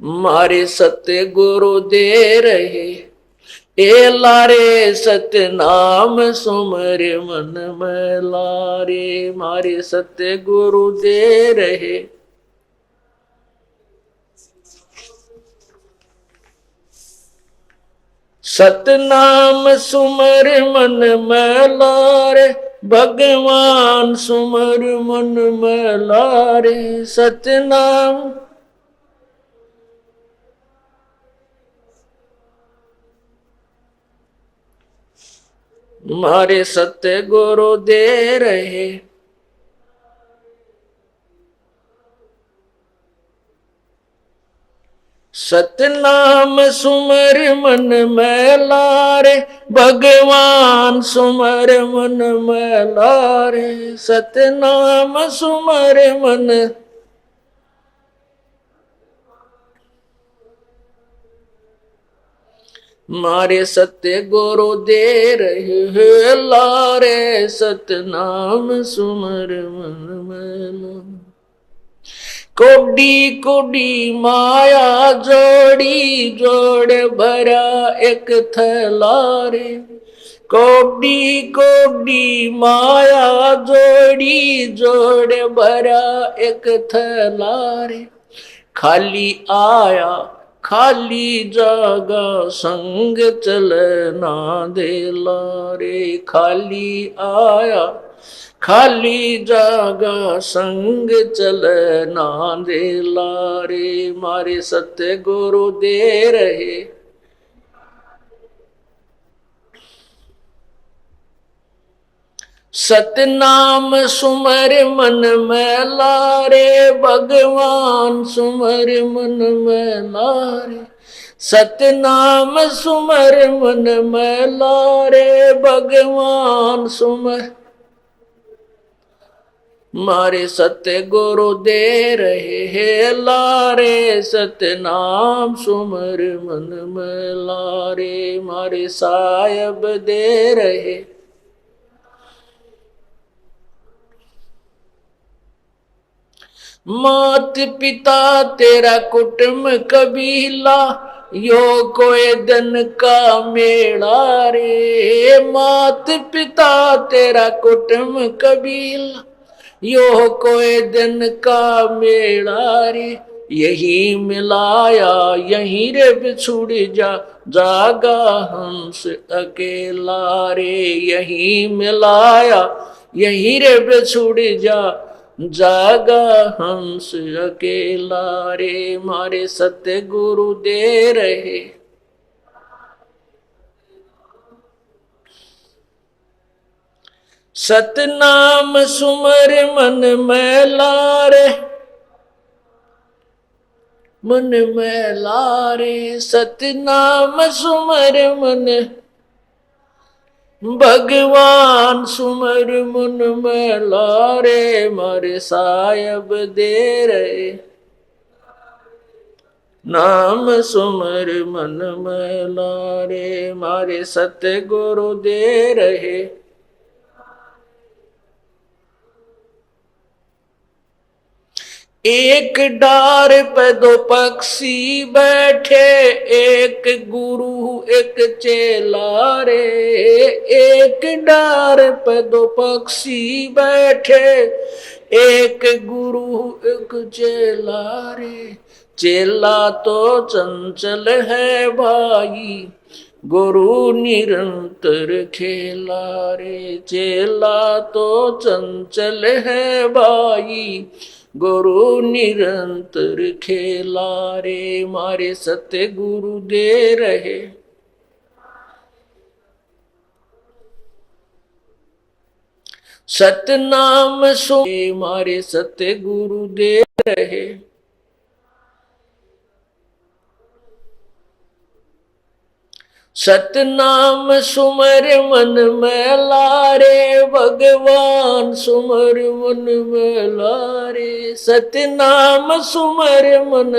मारे सत्य गुरु दे रहे, ए लारे सत्य नाम सुमर मन में लारे। मारे सत्य गुरु दे रहे, सतनाम सुमर मन में लारे, भगवान सुमर मन में लारे। सतनाम मारे सत्य गुरु दे रहे, सतनाम सुमर मन में लारे, भगवान सुमर मन में लारे। सतनाम सुमर मन मारे सत्य गुरु दे रहे, लारे सतनाम सुमर मन में लारे। कोडी कोडी माया जोड़ी जोड़ भरा एक थैला रे। कोडी कोडी माया जोड़ी जोड़ भरा एक थैला रे। खाली आया खाली जागा संग चलना दे लारे। खाली आया खाली जागा संग चलना दे लारे। मारे सत्य गुरु दे रहे, सतनाम सुमर मन में लारे, भगवान सुमर मन में लारे। सतनाम सुमर मन में लारे, भगवान सुमर मारे सत्य गुरु दे रहे हैं लारे। सतनाम सुमर मन में लारे। मारे साहिब दे रहे, मात पिता तेरा कुटुंब कबीला, यो कोई दिन का मेला रे। मात पिता तेरा कुटुंब कबीला, यो कोई दिन का मेला रे। यही मिलाया यहीं रे बिछुड़ जा, जागा हंस अकेला रे। यही मिलाया यहीं रे बिछुड़ जा, जागा हंस अकेला रे। मारे सत्य गुरु दे रहे, सतनाम सुमर मन में लारे। मन में लारे सतनाम सुमर मन, भगवान सुमर मन में लारे। मारे साहिब दे रहे, नाम सुमर मन में लारे। मारे सत्य गुरु दे रहे, एक डार पे दो पक्षी बैठे, एक गुरु एक चेला रे। एक डार पे दो पक्षी बैठे, एक गुरु एक चेला रे। चेला तो चंचल है भाई, गुरु निरंतर खेला रे। चेला तो चंचल है भाई, गुरु निरंतर खेला रे। मारे सत्य गुरु दे रहे, सतनाम सो मारे सत्य गुरु दे रहे। सतनाम सुमर मन में लारे, भगवान सुमर मन में लारे। सतनाम सुमर मन,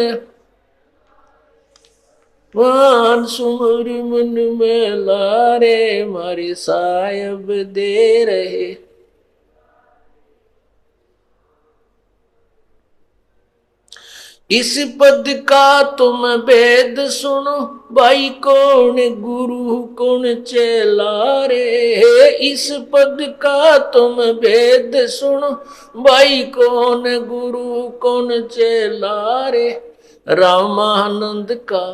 भगवान सुमर मन में लारे। मारे साहिब दे रहे, इस पद का तुम भेद सुनो, भाई कौन गुरु कौन चेला रे। इस पद का तुम भेद सुनो, भाई कौन गुरु कौन चेला रे। रामानंद का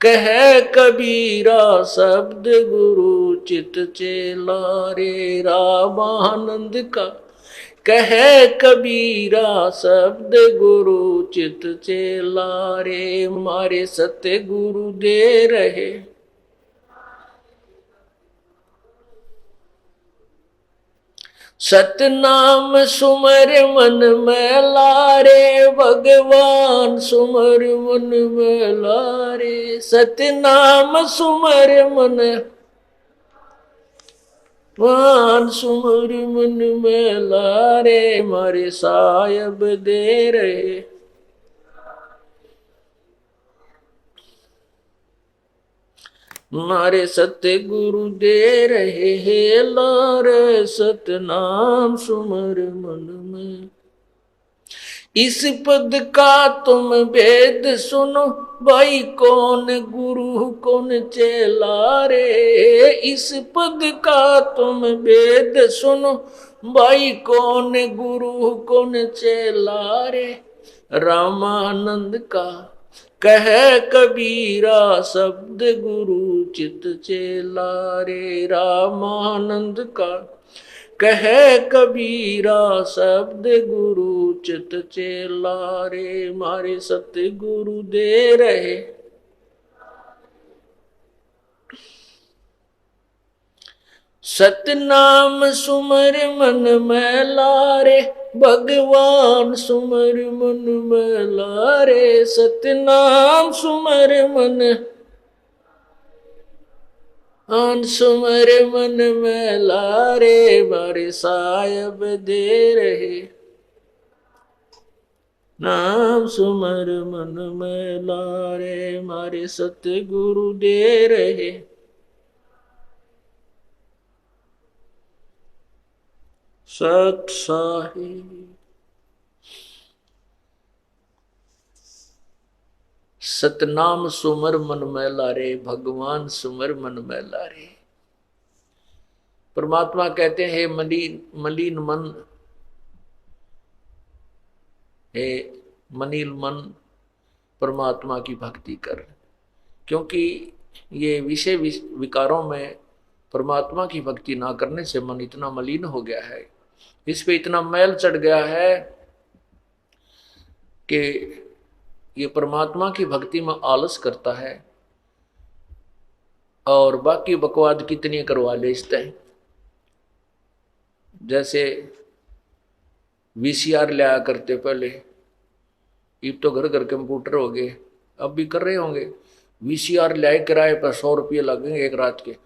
कह कबीरा, शब्द गुरु चित चेला रे। रामानंद का कह कबीरा, शब्द गुरु चित चेला रे। मारे सत्य गुरु दे रहे, सतनाम सुमर मन में लारे। भगवान सुमर मन में लारे, सतनाम सुमर मन वान सुमर मन में लारे। मारे सायब दे रहे, मारे सत्य गुरु दे रहे हे लारे। सतनाम सुमर मन में, इस पद का तुम भेद सुनो, भाई कौन गुरु कौन चेला रे। इस पद का तुम भेद सुनो, भाई कौन गुरु कौन चेला रे। रामानंद का कह कबीरा, शब्द गुरु चित चेला रे। रामानंद का कह कबीरा, शब्द गुरु चित चेला रे। मारे सत्य गुरु दे रहे, सतनाम सुमर मन में लारे। भगवान सुमर मन में लारे, सतनाम सुमर मन आन सुमर मन में लारे। मारे सायब दे रहे, नाम सुमर मन में लारे। मारे सत्य गुरु दे रहे, सत साहिब। सतनाम सुमर मन में लारे, भगवान सुमर मन में लारे। परमात्मा कहते हैं, मलिन मन, हे मलिन मन परमात्मा की भक्ति कर। क्योंकि ये विषय विकारों में परमात्मा की भक्ति ना करने से मन इतना मलिन हो गया है, इस पे इतना मैल चढ़ गया है कि ये परमात्मा की भक्ति में आलस करता है और बाकी बकवाद कितनी करवा ले इस तय। जैसे वीसीआर लिया करते पहले, अब तो घर घर कंप्यूटर हो गए, अब भी कर रहे होंगे। वीसीआर लाए किराए पर 100 रुपये लगेंगे एक रात के,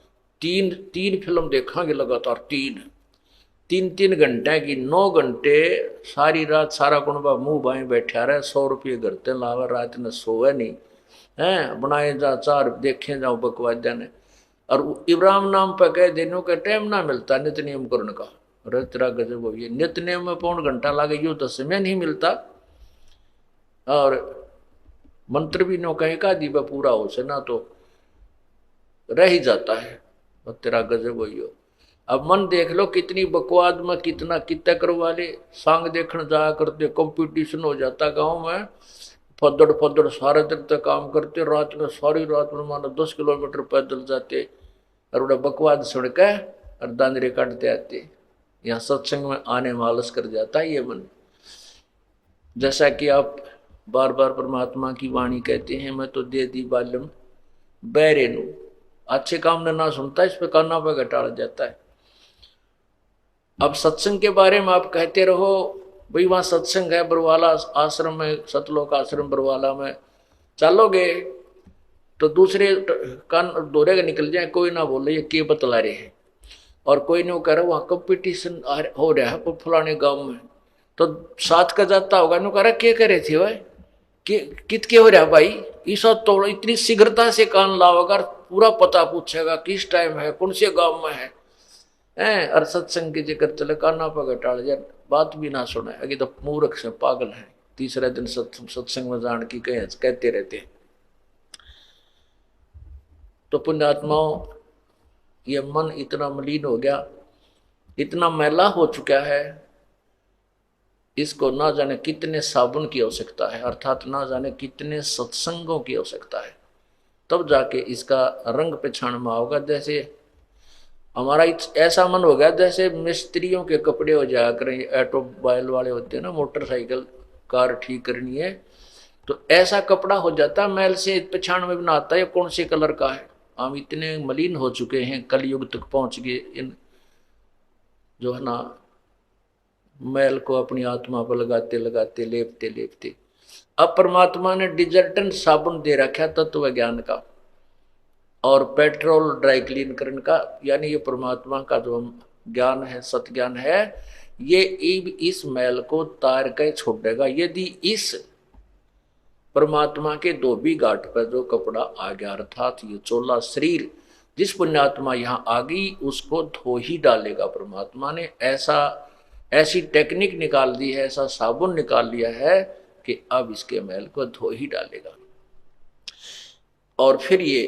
तीन फिल्म देखांगे लगातार, तीन घंटे की, 9 घंटे सारी रात सारा कुनबा मुंह बाएं बैठा रहे। 100 रुपये घरते लावा, रात न सोवे नहीं है, बनाए जा चार देखे जाओ बकवाद ने। और इब्राहिम नाम पर कह देने का टाइम ना मिलता नित्य नियम करने का। अरे तेरा गजब हो, ये नित्य नियम में 1.5 घंटा लागे, यूँ तो समय नहीं मिलता। और मंत्र भी नो कहीं का दीबा पूरा हो से ना तो रह ही जाता है। और तेरा गजब हो। अब मन देख लो कितनी बकवाद में कितना करवा ले। सांग देखने जाया करते, कंपटीशन हो जाता गांव में, फद्दड़ सारे दिन तक काम करते, रात में सारी रात में मानो 10 किलोमीटर पैदल जाते और उड़ा बकवाद सुन के और दांदरे काटते आते। यहाँ सत्संग में आने में आलस कर जाता है ये मन। जैसा कि आप बार बार परमात्मा की वाणी कहते हैं, मैं तो दे दी बालम बैरे नू, अच्छे काम ने ना सुनता, इस पे काना पे घटाड़ जाता है। अब सत्संग के बारे में आप कहते रहो, भाई वहाँ सत्संग है बरवाला आश्रम में, सतलोक आश्रम बरवाला में चलोगे तो दूसरे कान दोरे के निकल जाए, कोई ना बोले ये के बतला रहे हैं। और कोई नहीं कह रहा वहाँ कंपटीशन हो रहा है फलाने गांव में, तो साथ का जाता होगा, नु कह रहा के करे थे भाई कित के हो रहा भाई, इस तो इतनी शीघ्रता से कान लाओगा, पूरा पता पूछेगा किस टाइम है, कौन से गांव में है। और सत्संग की जिक्र चले काना पर घटाड़ जाए, बात भी ना सुने, अगे तो मूर्ख से पागल है। तीसरा दिन सत्संग में जान की कहते रहते हैं। तो पुण्यात्माओं, ये मन इतना मलिन हो गया, इतना मैला हो चुका है, इसको ना जाने कितने साबुन की आवश्यकता है, अर्थात ना जाने कितने सत्संगों की आवश्यकता है, तब जाके इसका रंग पहचान में होगा। जैसे हमारा ऐसा मन हो गया जैसे मिस्त्रियों के कपड़े हो जाया करें, ऑटोमोबाइल वाले होते हैं ना, मोटरसाइकिल कार ठीक करनी है तो ऐसा कपड़ा हो जाता मैल से, पहचान में भी ना आता है कौन से कलर का है। हम इतने मलिन हो चुके हैं, कलयुग तक पहुंच गए, इन जो है ना मैल को अपनी आत्मा पर लगाते लगाते लेपते लेपते। अब परमात्मा ने डिजर्टेंट साबुन दे रखा तत्व ज्ञान का और पेट्रोल ड्राई क्लीन करने का, यानी ये परमात्मा का जो ज्ञान है, सत ज्ञान है, ये इस मैल को तार के छोड़ेगा। यदि इस परमात्मा के धोबी घाट पर जो कपड़ा आ गया, अर्थात ये चोला शरीर, जिस पुण्यात्मा यहाँ आ गई उसको धो ही डालेगा। परमात्मा ने ऐसी टेक्निक निकाल दी है, ऐसा साबुन निकाल लिया है कि अब इसके मैल को धो ही डालेगा। और फिर ये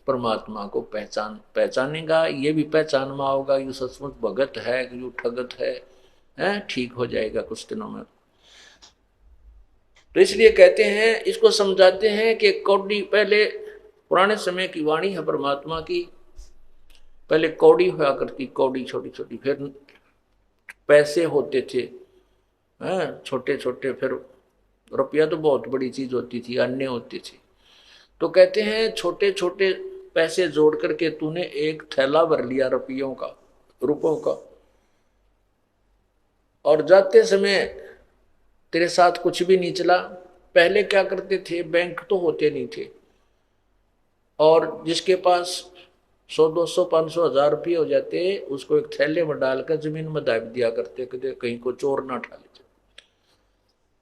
परमात्मा को पहचानेगा, ये भी पहचान में होगा यू सचमुच भगत है कि यू ठगत है, ठीक हो जाएगा कुछ दिनों में। तो इसलिए कहते हैं, इसको समझाते हैं कि कौड़ी, पहले पुराने समय की वाणी है परमात्मा की, पहले कौड़ी हुआ करती, कौड़ी छोटी छोटी, फिर पैसे होते थे छोटे छोटे, फिर रुपया तो बहुत बड़ी चीज होती थी, अन्य होती थी। तो कहते हैं छोटे छोटे पैसे जोड़ करके तूने एक थैला भर लिया रुपयों का, और जाते समय तेरे साथ कुछ भी नहीं चला। पहले क्या करते थे, बैंक तो होते नहीं थे, और जिसके पास 100 200 500 1000 रुपये हो जाते, उसको एक थैले में डालकर जमीन में दाब दिया करते, कहीं को चोर ना उठा ले,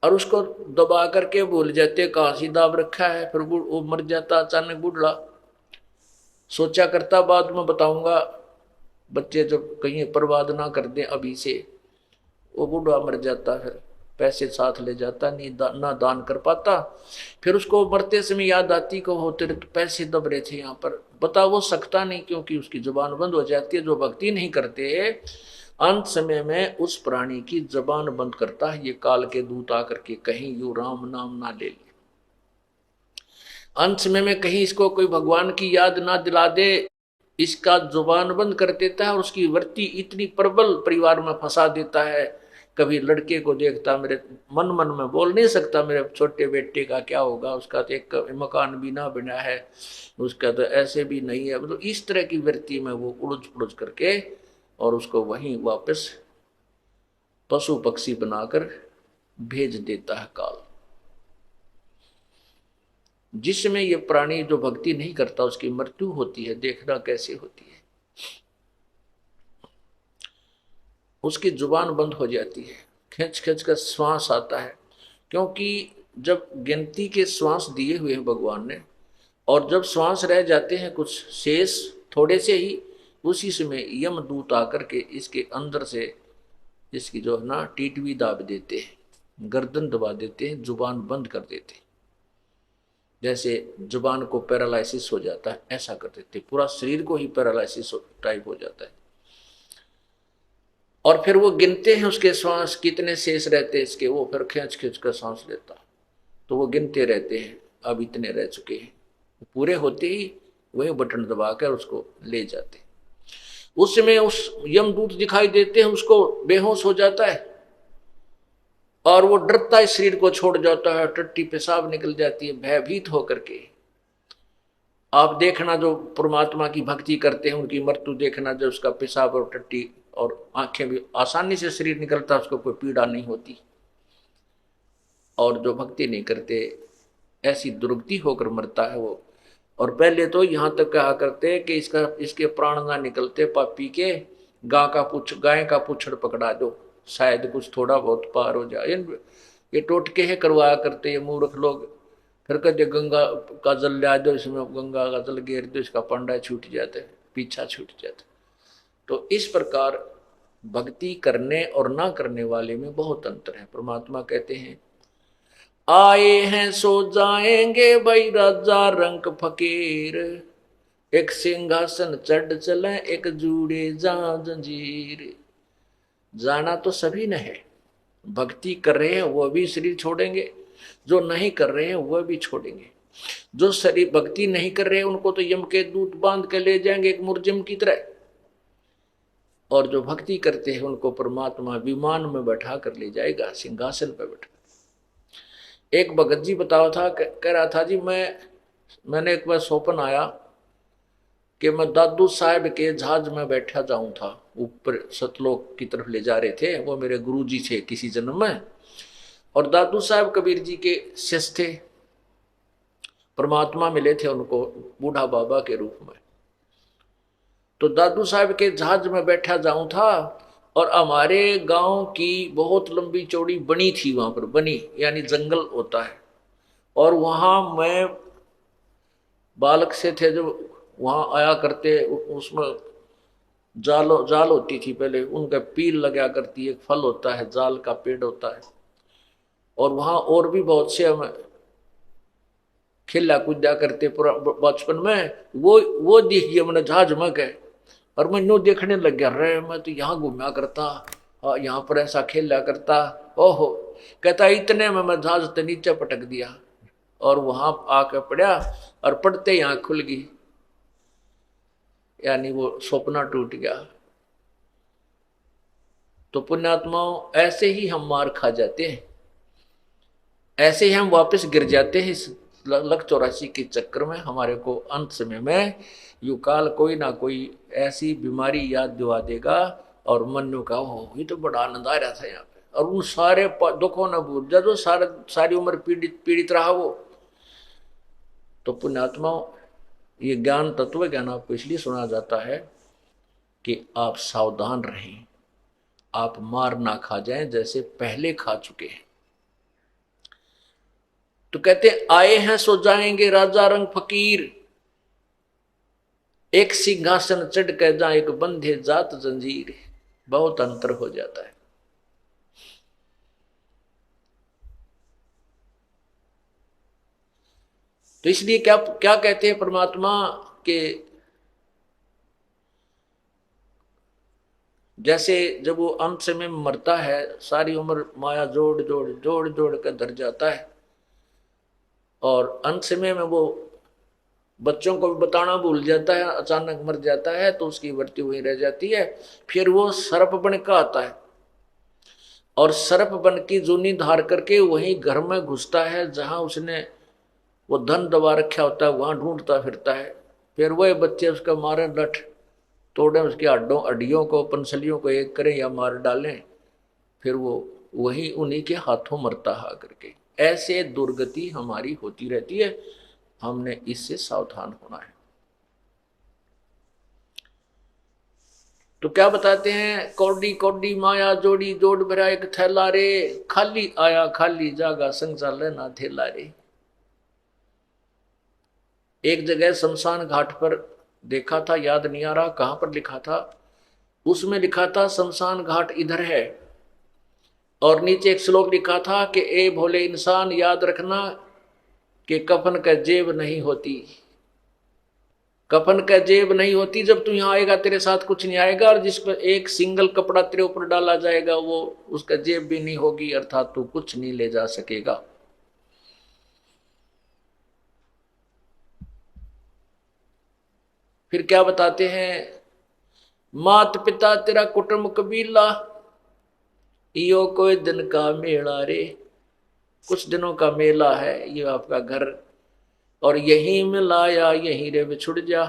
और उसको दबा करके भूल जाते कहाँ सी दाब रखा है। फिर वो मर जाता अचानक बूढ़ा, सोचा करता बाद में बताऊंगा, बच्चे जब कहीं बर्बाद ना कर दें अभी से। वो बूढ़ा मर जाता, फिर पैसे साथ ले जाता, नहीं ना दान कर पाता। फिर उसको मरते समय याद आती को होते तो पैसे दब रहे थे यहाँ पर, बता वो सकता नहीं क्योंकि उसकी जुबान बंद हो जाती है। जो भक्ति नहीं करते अंत समय में उस प्राणी की जबान बंद करता है, ये काल के दूत आकर के कहीं यू राम नाम ना ले ले, अंत समय में कहीं इसको कोई भगवान की याद ना दिला दे, इसका जुबान बंद कर देता है और उसकी वृत्ति इतनी प्रबल परिवार में फंसा देता है। कभी लड़के को देखता, मेरे मन में बोल नहीं सकता मेरे छोटे बेटे का क्या होगा, उसका तो एक मकान भी ना बना है, उसका तो ऐसे भी नहीं है, मतलब इस तरह की वृत्ति में वो उलझ पुलझ करके और उसको वहीं वापस पशु पक्षी बनाकर भेज देता है काल। जिसमें ये प्राणी जो भक्ति नहीं करता उसकी मृत्यु होती है, देखना कैसे होती है, उसकी जुबान बंद हो जाती है, खींच खींच कर श्वास आता है। क्योंकि जब गिनती के श्वास दिए हुए हैं भगवान ने, और जब श्वास रह जाते हैं कुछ शेष थोड़े से ही, उसी समय यमदूत आकर के इसके अंदर से इसकी जो है ना टीटवी दाब देते हैं, गर्दन दबा देते हैं, जुबान बंद कर देते हैं। जैसे जुबान को पैरालिसिस हो जाता है ऐसा कर देते, पूरा शरीर को ही पैरालिसिस टाइप हो जाता है। और फिर वो गिनते हैं उसके श्वास कितने शेष रहते हैं इसके, वो फिर खींच खींच कर सांस लेता, तो वो गिनते रहते हैं, अब इतने रह चुके हैं, पूरे होते ही वही बटन दबाकर उसको ले जाते। उस समय उस यमदूत दिखाई देते हैं, उसको बेहोश हो जाता है और वो डरता है, शरीर को छोड़ जाता है, टट्टी पेशाब निकल जाती है भयभीत होकर के। आप देखना जो परमात्मा की भक्ति करते हैं उनकी मृत्यु देखना, जब उसका पेशाब और टट्टी और आंखें भी आसानी से शरीर निकलता, उसको कोई पीड़ा नहीं होती। और जो भक्ति नहीं करते ऐसी दुर्गति होकर मरता है वो। और पहले तो यहाँ तक कहा करते कि इसके प्राण ना निकलते पापी के, गाय का पुच्छड़ पकड़ा दो, शायद कुछ थोड़ा बहुत पार हो जाए। ये टोटके है करवाया करते ये मूर्ख लोग। फिर कहते गंगा का जल ला दो, इसमें गंगा का जल गेर दो, इसका पंडा छूट जाता है, पीछा छूट जाता है। तो इस प्रकार भक्ति करने और ना करने वाले में बहुत अंतर है। परमात्मा कहते हैं आए हैं सो जाएंगे भाई राजा रंग फकीर, एक सिंहासन चढ़ चले एक जूड़े जा जंजीर। जाना तो सभी ने है, भक्ति कर रहे हैं वो भी शरीर छोड़ेंगे, जो नहीं कर रहे हैं वह भी छोड़ेंगे। जो शरीर भक्ति नहीं कर रहे उनको तो यम के दूत बांध के ले जाएंगे एक मुर्जिम की तरह, और जो भक्ति करते हैं उनको परमात्मा विमान में बैठा कर ले जाएगा, सिंहासन पर बैठा। एक भगत जी बताओ था, कह रहा था जी मैंने एक बार स्वप्न आया कि मैं दादू साहब के जहाज में बैठा जाऊं था, ऊपर सतलोक की तरफ ले जा रहे थे, वो मेरे गुरु जी थे किसी जन्म में, और दादू साहब कबीर जी के शिष्य थे, परमात्मा मिले थे उनको बूढ़ा बाबा के रूप में। तो दादू साहब के जहाज में बैठा जाऊं था, और हमारे गांव की बहुत लंबी चौड़ी बनी थी, वहां पर बनी यानी जंगल होता है, और वहां मैं बालक से थे जो वहां आया करते, उसमें जाल होती थी पहले, उनका पील लगा करती, एक फल होता है जाल का पेड़ होता है, और वहां और भी बहुत से हम खेला कूदा करते बचपन में। वो दिख गया मैंने जहाज में गए, और मैं नो देखने लग गया, रे मैं तो यहाँ घूमा करता, यहाँ पर ऐसा खेला करता। ओहो, कहता इतने में मैं जहाज तो नीचे पटक दिया, और वहां आके पड़ा, और पड़ते ही आंख खुल गई, यानी वो सपना टूट गया। तो पुण्यात्माओं, ऐसे ही हम मार खा जाते हैं, ऐसे ही हम वापस गिर जाते हैं इस लक 84 के चक्कर में। हमारे को अंत समय में युकाल कोई ना कोई ऐसी बीमारी याद दिवा देगा, और मनु का हो ये तो बड़ा आनंद आ रहा था यहाँ पे, और उन सारे दुखों न भूल जा जो सारी उम्र पीड़ित रहा वो। तो पुण्यात्माओं, ये ज्ञान तत्व ज्ञान आपको इसलिए सुना जाता है कि आप सावधान रहें, आप मार ना खा जाएं जैसे पहले खा चुके हैं। तो कहते आए हैं सो जाएंगे राजा रंग फकीर, एक सिंहासन चढ़ कर जा एक बंधे जात जंजीर। बहुत अंतर हो जाता है। तो इसलिए क्या क्या कहते हैं परमात्मा के, जैसे जब वो अंत समय में मरता है, सारी उम्र माया जोड़ जोड़ कर धर जाता है, और अंत समय में वो बच्चों को भी बताना भूल जाता है, अचानक मर जाता है, तो उसकी मृत्यु वहीं रह जाती है। फिर वो सर्प बन का आता है, और सर्प बन की जूनी धार करके वहीं घर में घुसता है जहां उसने वो धन दबा रखा होता है, वहां ढूंढता फिरता है। फिर वह बच्चे उसका मारे, लठ तोड़े, उसकी हड्डियों को पंसलियों को एक करें या मार डालें, फिर वो वही उन्हीं के हाथों मरता है करके। ऐसे दुर्गति हमारी होती रहती है, हमने इससे सावधान होना है। तो क्या बताते हैं, कौडी कौडी माया जोड़ी जोड़ भरा एक थैला रे, खाली आया खाली जागा संसार ना थैला रे। एक जगह शमशान घाट पर देखा था, याद नहीं आ रहा कहां पर लिखा था, उसमें लिखा था शमशान घाट इधर है, और नीचे एक श्लोक लिखा था कि ए भोले इंसान याद रखना कि कफन का जेब नहीं होती, कफन का जेब नहीं होती। जब तू यहाँ आएगा तेरे साथ कुछ नहीं आएगा, और जिस पर एक सिंगल कपड़ा तेरे ऊपर डाला जाएगा वो उसका जेब भी नहीं होगी, अर्थात तू कुछ नहीं ले जा सकेगा। फिर क्या बताते हैं, मात पिता तेरा कुटुंब कबीला, यो कोई दिन का मेला रे। कुछ दिनों का मेला है ये आपका घर, और यहीं में लाया यहीं रे बिछुड़ जा,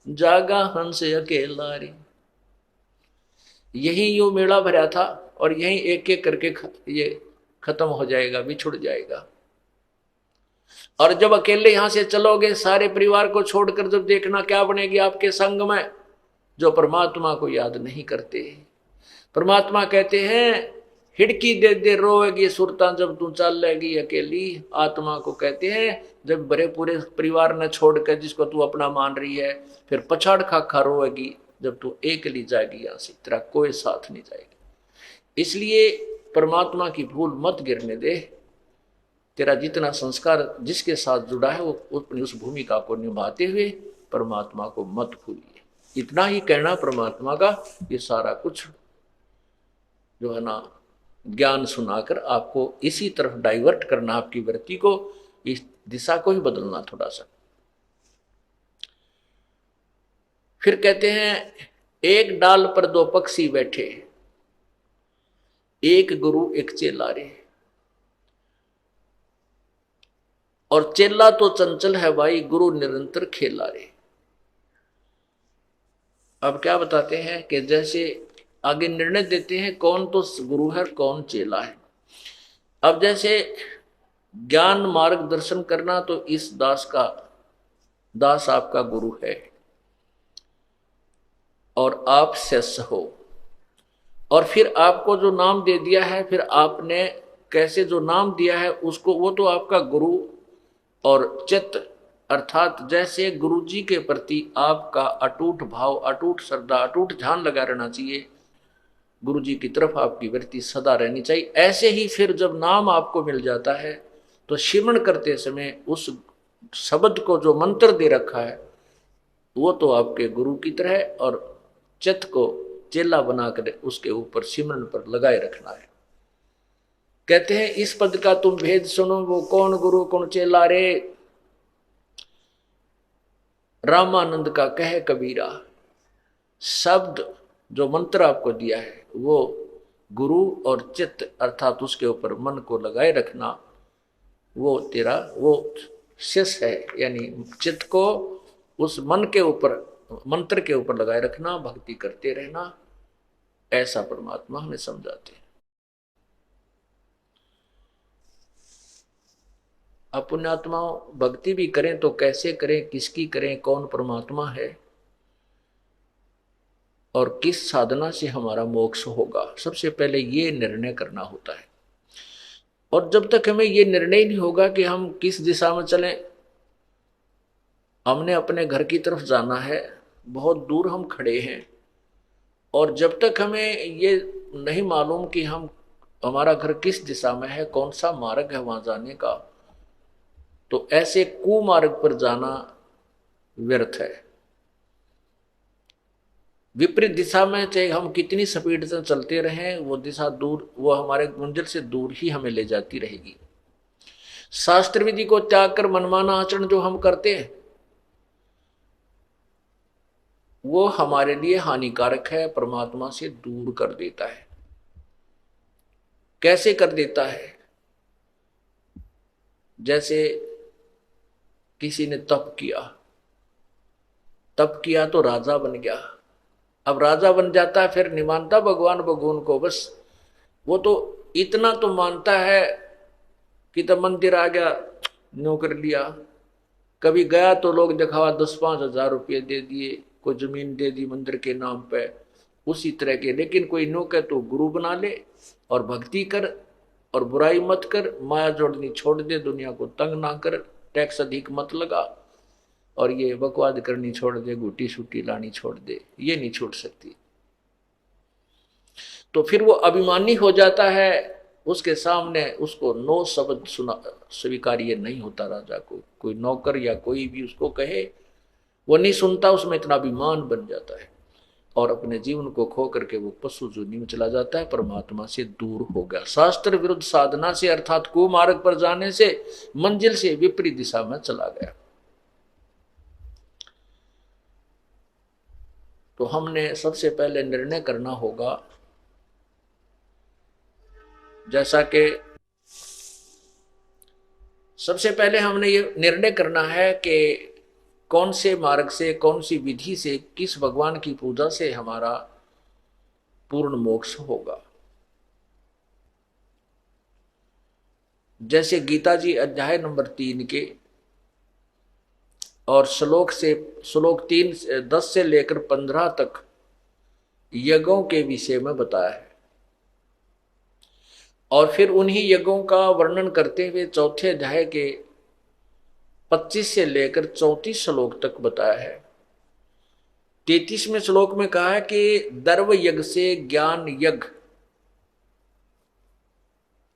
जागा हंस अकेला रे। यही यो मेला भरा था, और यहीं एक एक करके ये खत्म हो जाएगा, बिछुड़ जाएगा। और जब अकेले यहां से चलोगे, सारे परिवार को छोड़कर जब देखना क्या बनेगी आपके संग में, जो परमात्मा को याद नहीं करते। परमात्मा कहते हैं हिड़की दे दे रोएगी सुरता जब तू चल लेगी अकेली। आत्मा को कहते हैं जब बड़े पूरे परिवार ने छोड़कर जिसको तू अपना मान रही है, फिर पछाड़ खा खा रोएगी जब तू अकेली जाएगी, यहां से तेरा कोई साथ नहीं जाएगा। इसलिए परमात्मा की भूल मत गिरने दे, तेरा जितना संस्कार जिसके साथ जुड़ा है वो अपनी उस भूमिका को निभाते हुए परमात्मा को मत भूलिए। इतना ही कहना परमात्मा का। ये सारा कुछ जो है ना ज्ञान सुनाकर आपको इसी तरफ डाइवर्ट करना, आपकी वृत्ति को, इस दिशा को ही बदलना थोड़ा सा। फिर कहते हैं एक डाल पर दो पक्षी बैठे, एक गुरु एक चेला रे। और चेला तो चंचल है भाई, गुरु निरंतर खेला रे। अब क्या बताते हैं कि जैसे आगे निर्णय देते हैं कौन तो गुरु है कौन चेला है। अब जैसे ज्ञान मार्गदर्शन करना, तो इस दास आपका गुरु है और आप शिष्य हो। और फिर आपको जो नाम दे दिया है, फिर आपने कैसे जो नाम दिया है उसको, वो तो आपका गुरु और चित्त, अर्थात जैसे गुरु जी के प्रति आपका अटूट भाव, अटूट श्रद्धा, अटूट ध्यान लगा रहना चाहिए, गुरु जी की तरफ आपकी वृत्ति सदा रहनी चाहिए। ऐसे ही फिर जब नाम आपको मिल जाता है तो सिमरण करते समय उस शब्द को जो मंत्र दे रखा है वो तो आपके गुरु की तरह है, और चित्त को चेला बनाकर उसके ऊपर सिमरन पर लगाए रखना है। कहते हैं इस पद का तुम भेद सुनो, वो कौन गुरु कौन चेला रे। रामानंद का कहे कबीरा, शब्द जो मंत्र आपको दिया है वो गुरु और चित्त अर्थात उसके ऊपर मन को लगाए रखना, वो तेरा वो शिष्य है। यानी चित्त को उस मन के ऊपर, मंत्र के ऊपर लगाए रखना, भक्ति करते रहना, ऐसा परमात्मा हमें समझाते हैं। अब पुण्यात्माओं भक्ति भी करें तो कैसे करें, किसकी करें, कौन परमात्मा है और किस साधना से हमारा मोक्ष होगा, सबसे पहले ये निर्णय करना होता है। और जब तक हमें ये निर्णय नहीं होगा कि हम किस दिशा में चलें, हमने अपने घर की तरफ जाना है, बहुत दूर हम खड़े हैं, और जब तक हमें ये नहीं मालूम कि हमारा घर किस दिशा में है, कौन सा मार्ग है वहां जाने का, तो ऐसे कुमार्ग पर जाना व्यर्थ है। विपरीत दिशा में चाहे हम कितनी स्पीड से चलते रहें, वो दिशा दूर, वो हमारे मंजिल से दूर ही हमें ले जाती रहेगी। शास्त्र विधि को त्याग कर मनमाना आचरण जो हम करते हैं वो हमारे लिए हानिकारक है, परमात्मा से दूर कर देता है। कैसे कर देता है? जैसे किसी ने तप किया तो राजा बन गया। अब राजा बन जाता है, फिर नहीं मानता भगवान को, बस वो तो इतना तो मानता है कि तब मंदिर आ गया, नौकर लिया, कभी गया तो लोग दिखावा 10-5 हजार रुपये दे दिए, कोई जमीन दे दी मंदिर के नाम पे, उसी तरह के। लेकिन कोई नौकर तो गुरु बना ले और भक्ति कर और बुराई मत कर, माया जोड़नी छोड़ दे, दुनिया को तंग ना कर, टैक्स अधिक मत लगा, और ये बकवाद करनी छोड़ दे, गुटी सूटी लानी छोड़ दे, ये नहीं छूट सकती। तो फिर वो अभिमानी हो जाता है, उसके सामने उसको 9 शब्द सुना स्वीकार्य नहीं होता। राजा को कोई नौकर या कोई भी उसको कहे वो नहीं सुनता, उसमें इतना अभिमान बन जाता है और अपने जीवन को खो करके वो पशु जूनी में चला जाता है, परमात्मा से दूर हो गया। शास्त्र विरुद्ध साधना से अर्थात कुमार्ग पर जाने से मंजिल से विपरीत दिशा में चला गया। तो हमने सबसे पहले निर्णय करना होगा, जैसा कि सबसे पहले हमने ये निर्णय करना है कि कौन से मार्ग से, कौन सी विधि से, किस भगवान की पूजा से हमारा पूर्ण मोक्ष होगा। जैसे गीता जी अध्याय नंबर 3 के और श्लोक 10 से लेकर 15 तक यज्ञों के विषय में बताया है, और फिर उन्हीं यज्ञों का वर्णन करते हुए चौथे अध्याय के 25 से लेकर 34 श्लोक तक बताया है। 33वें श्लोक में कहा है कि दर्व यज्ञ से ज्ञान यज्ञ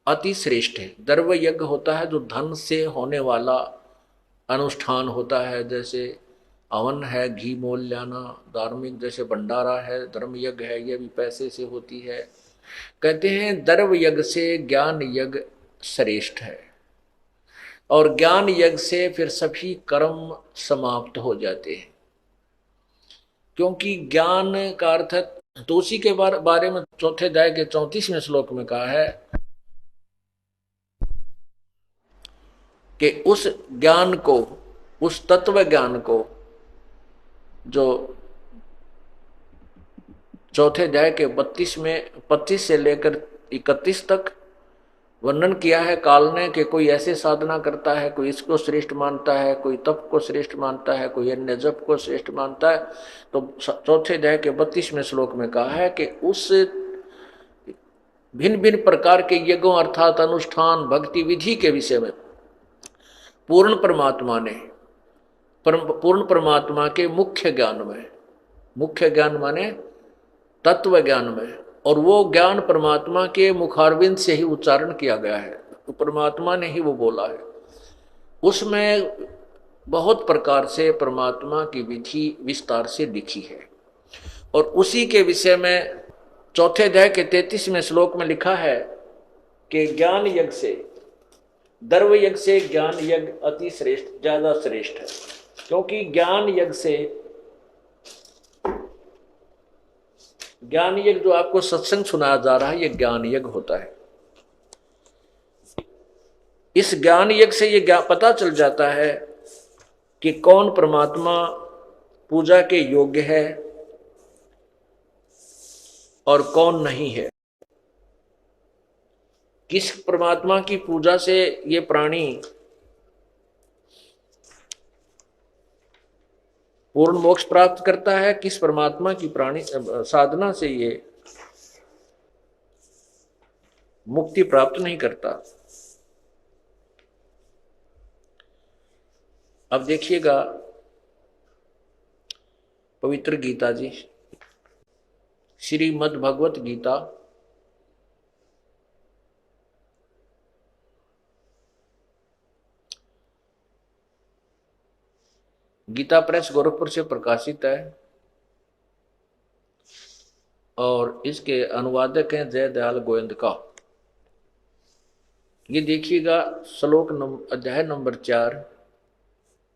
अति श्रेष्ठ है। द्रव्य यज्ञ होता है जो धन से होने वाला अनुष्ठान होता है, जैसे हवन है, घी मोल लाना, धार्मिक जैसे भंडारा है, धर्म यज्ञ है, ये भी पैसे से होती है। कहते हैं द्रव्य यज्ञ से ज्ञान यज्ञ श्रेष्ठ है, और ज्ञान यज्ञ से फिर सभी कर्म समाप्त हो जाते हैं, क्योंकि ज्ञान का अर्थ है। तो उसी के बारे में चौथे अध्याय के 34वें श्लोक में कहा है कि उस ज्ञान को, उस तत्व ज्ञान को जो चौथे अध्याय के 25 से लेकर 31 तक वर्णन किया है काल ने, कि कोई ऐसे साधना करता है, कोई इसको श्रेष्ठ मानता है, कोई तप को श्रेष्ठ मानता है, कोई अन्य जप को श्रेष्ठ मानता है। तो चौथे अध्याय के 32वें श्लोक में कहा है कि उस भिन्न भिन्न प्रकार के यज्ञों अर्थात अनुष्ठान भक्ति विधि के विषय में पूर्ण परमात्मा के मुख्य ज्ञान में, मुख्य ज्ञान माने तत्व ज्ञान में, और वो ज्ञान परमात्मा के मुखारविंद से ही उच्चारण किया गया है, तो परमात्मा ने ही वो बोला है। उसमें बहुत प्रकार से परमात्मा की विधि विस्तार से लिखी है, और उसी के विषय में चौथे अध्याय के 33वें श्लोक में लिखा है कि ज्ञान यज्ञ से, द्रव्य यज्ञ से ज्ञान यज्ञ अति श्रेष्ठ, ज्यादा श्रेष्ठ है, क्योंकि ज्ञान यज्ञ जो आपको सत्संग सुनाया जा रहा है, ये ज्ञान यज्ञ होता है। इस ज्ञान यज्ञ से ये पता चल जाता है कि कौन परमात्मा पूजा के योग्य है और कौन नहीं है। किस परमात्मा की पूजा से ये प्राणी पूर्ण मोक्ष प्राप्त करता है, किस परमात्मा की प्राणी साधना से ये मुक्ति प्राप्त नहीं करता। अब देखिएगा पवित्र गीता जी, श्रीमद् भगवत गीता गीता प्रेस गोरखपुर से प्रकाशित है, और इसके अनुवादक हैं जय दयाल गोविंद का। ये देखिएगा अध्याय नंबर 4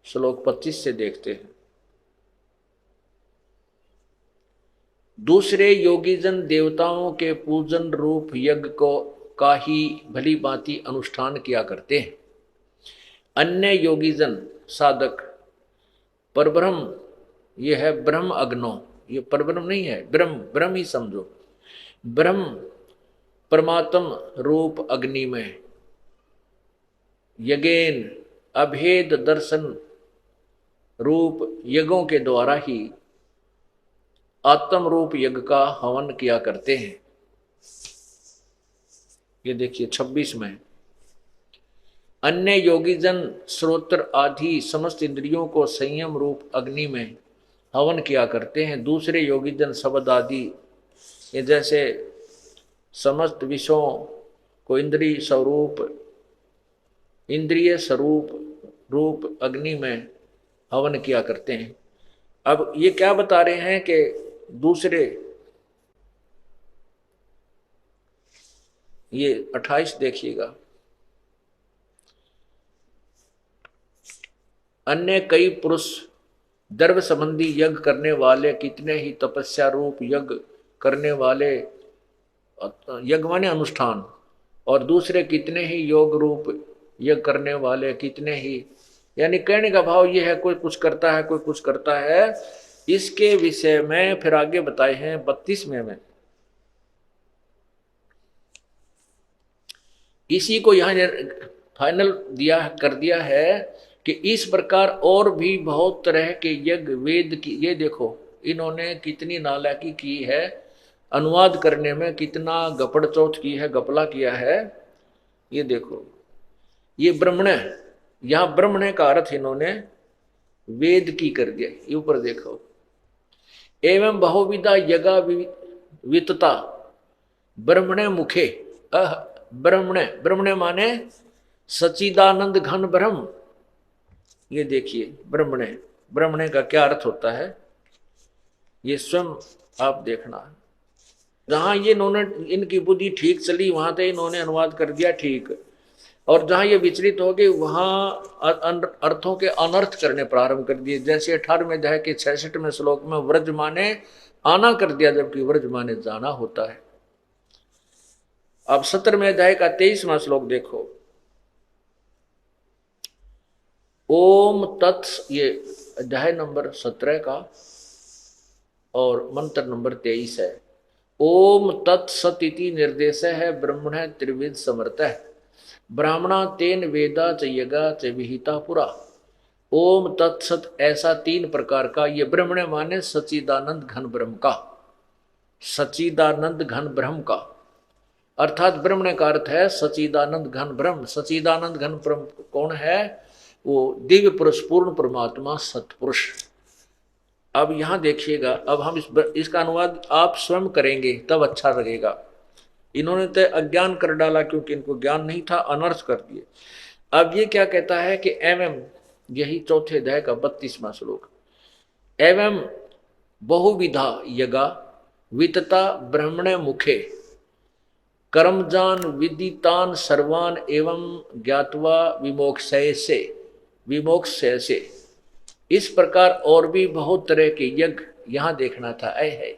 श्लोक 25 से देखते हैं। दूसरे योगीजन देवताओं के पूजन रूप यज्ञ का ही भली भांति अनुष्ठान किया करते हैं। अन्य योगीजन साधक परब्रह्म, ये है ब्रह्म अग्नो, ये परब्रह्म नहीं है, ब्रह्म ही समझो, ब्रह्म परमात्म रूप अग्नि में यज्ञेन अभेद दर्शन रूप यज्ञों के द्वारा ही आत्म रूप यज्ञ का हवन किया करते हैं। ये देखिए 26 में, अन्य योगीजन श्रोत्र आदि समस्त इंद्रियों को संयम रूप अग्नि में हवन किया करते हैं। दूसरे योगीजन शब्द आदि, ये जैसे समस्त विषयों को इंद्रिय स्वरूप रूप अग्नि में हवन किया करते हैं। अब ये क्या बता रहे हैं कि दूसरे, ये 28 देखिएगा, अन्य कई पुरुष द्रव्य संबंधी यज्ञ करने वाले, कितने ही तपस्या रूप यज्ञ करने वाले, यज्ञ माने अनुष्ठान, और दूसरे कितने ही योग रूप यज्ञ करने वाले, कितने ही, यानी कहने का भाव ये है कोई कुछ करता है, कोई कुछ करता है। इसके विषय में फिर आगे बताए हैं 32वें में। इसी को यहां फाइनल कर दिया है कि इस प्रकार और भी बहुत तरह के यज्ञ वेद की, ये देखो इन्होंने कितनी नालायकी की है, अनुवाद करने में कितना गपड़ चौथ की है, गपला किया है। ये देखो, ये ब्रह्मण, यहां ब्रह्मण का अर्थ इन्होंने वेद की कर दिया। ये ऊपर देखो, एवं बहुविधा यज्ञा वितता ब्रह्मणे मुखे ब्रह्मणे, ब्रह्मणे माने सच्चिदानंद घन ब्रह्म। ये देखिए ब्रह्मणे, ब्रह्मणे का क्या अर्थ होता है ये स्वयं आप देखना। जहां ये इन्होंने, इनकी बुद्धि ठीक चली वहां तक इन्होंने अनुवाद कर दिया ठीक, और जहां ये विचलित हो गए वहां अर्थों के अनर्थ करने प्रारंभ कर दिए। जैसे 18वें अध्याय के 66वें श्लोक में व्रज माने आना कर दिया, जबकि व्रज माने जाना होता है। अब 17वें अध्याय का 23वां श्लोक देखो। ओम तत्स, ये अध्याय नंबर 17 का और मंत्र नंबर 23 है। ओम तत्सत इति निर्देश है ब्रह्मण त्रिविध समर्थ है, ब्राह्मणा तेन वेदा च यज्ञा च विहिता पुरा। ओम तत्सत, ऐसा 3 प्रकार का, ये ब्रह्मण माने सच्चिदानंद घन ब्रह्म का, सच्चिदानंद घन ब्रह्म का, अर्थात ब्रह्मण का अर्थ है सच्चिदानंद घन ब्रह्म। सच्चिदानंद घन ब्रह्म कौन है? वो दिव्य पुरुष, पूर्ण परमात्मा, सतपुरुष। अब यहां देखिएगा, अब हम इसका अनुवाद आप स्वयं करेंगे तब अच्छा लगेगा। इन्होंने तो अज्ञान कर डाला, क्योंकि इनको ज्ञान नहीं था, अनर्थ कर दिए। अब ये क्या कहता है कि एवं, यही चौथे अध्याय का 32वां श्लोक, एवं बहुविधा यगा वितता ब्रह्मणे मुखे कर्मजान विदितान सर्वान एवं ज्ञातवा विमोक्षयसे, विमोक्षयसे। इस प्रकार और भी बहुत तरह के यज्ञ यहां देखना था। ऐ है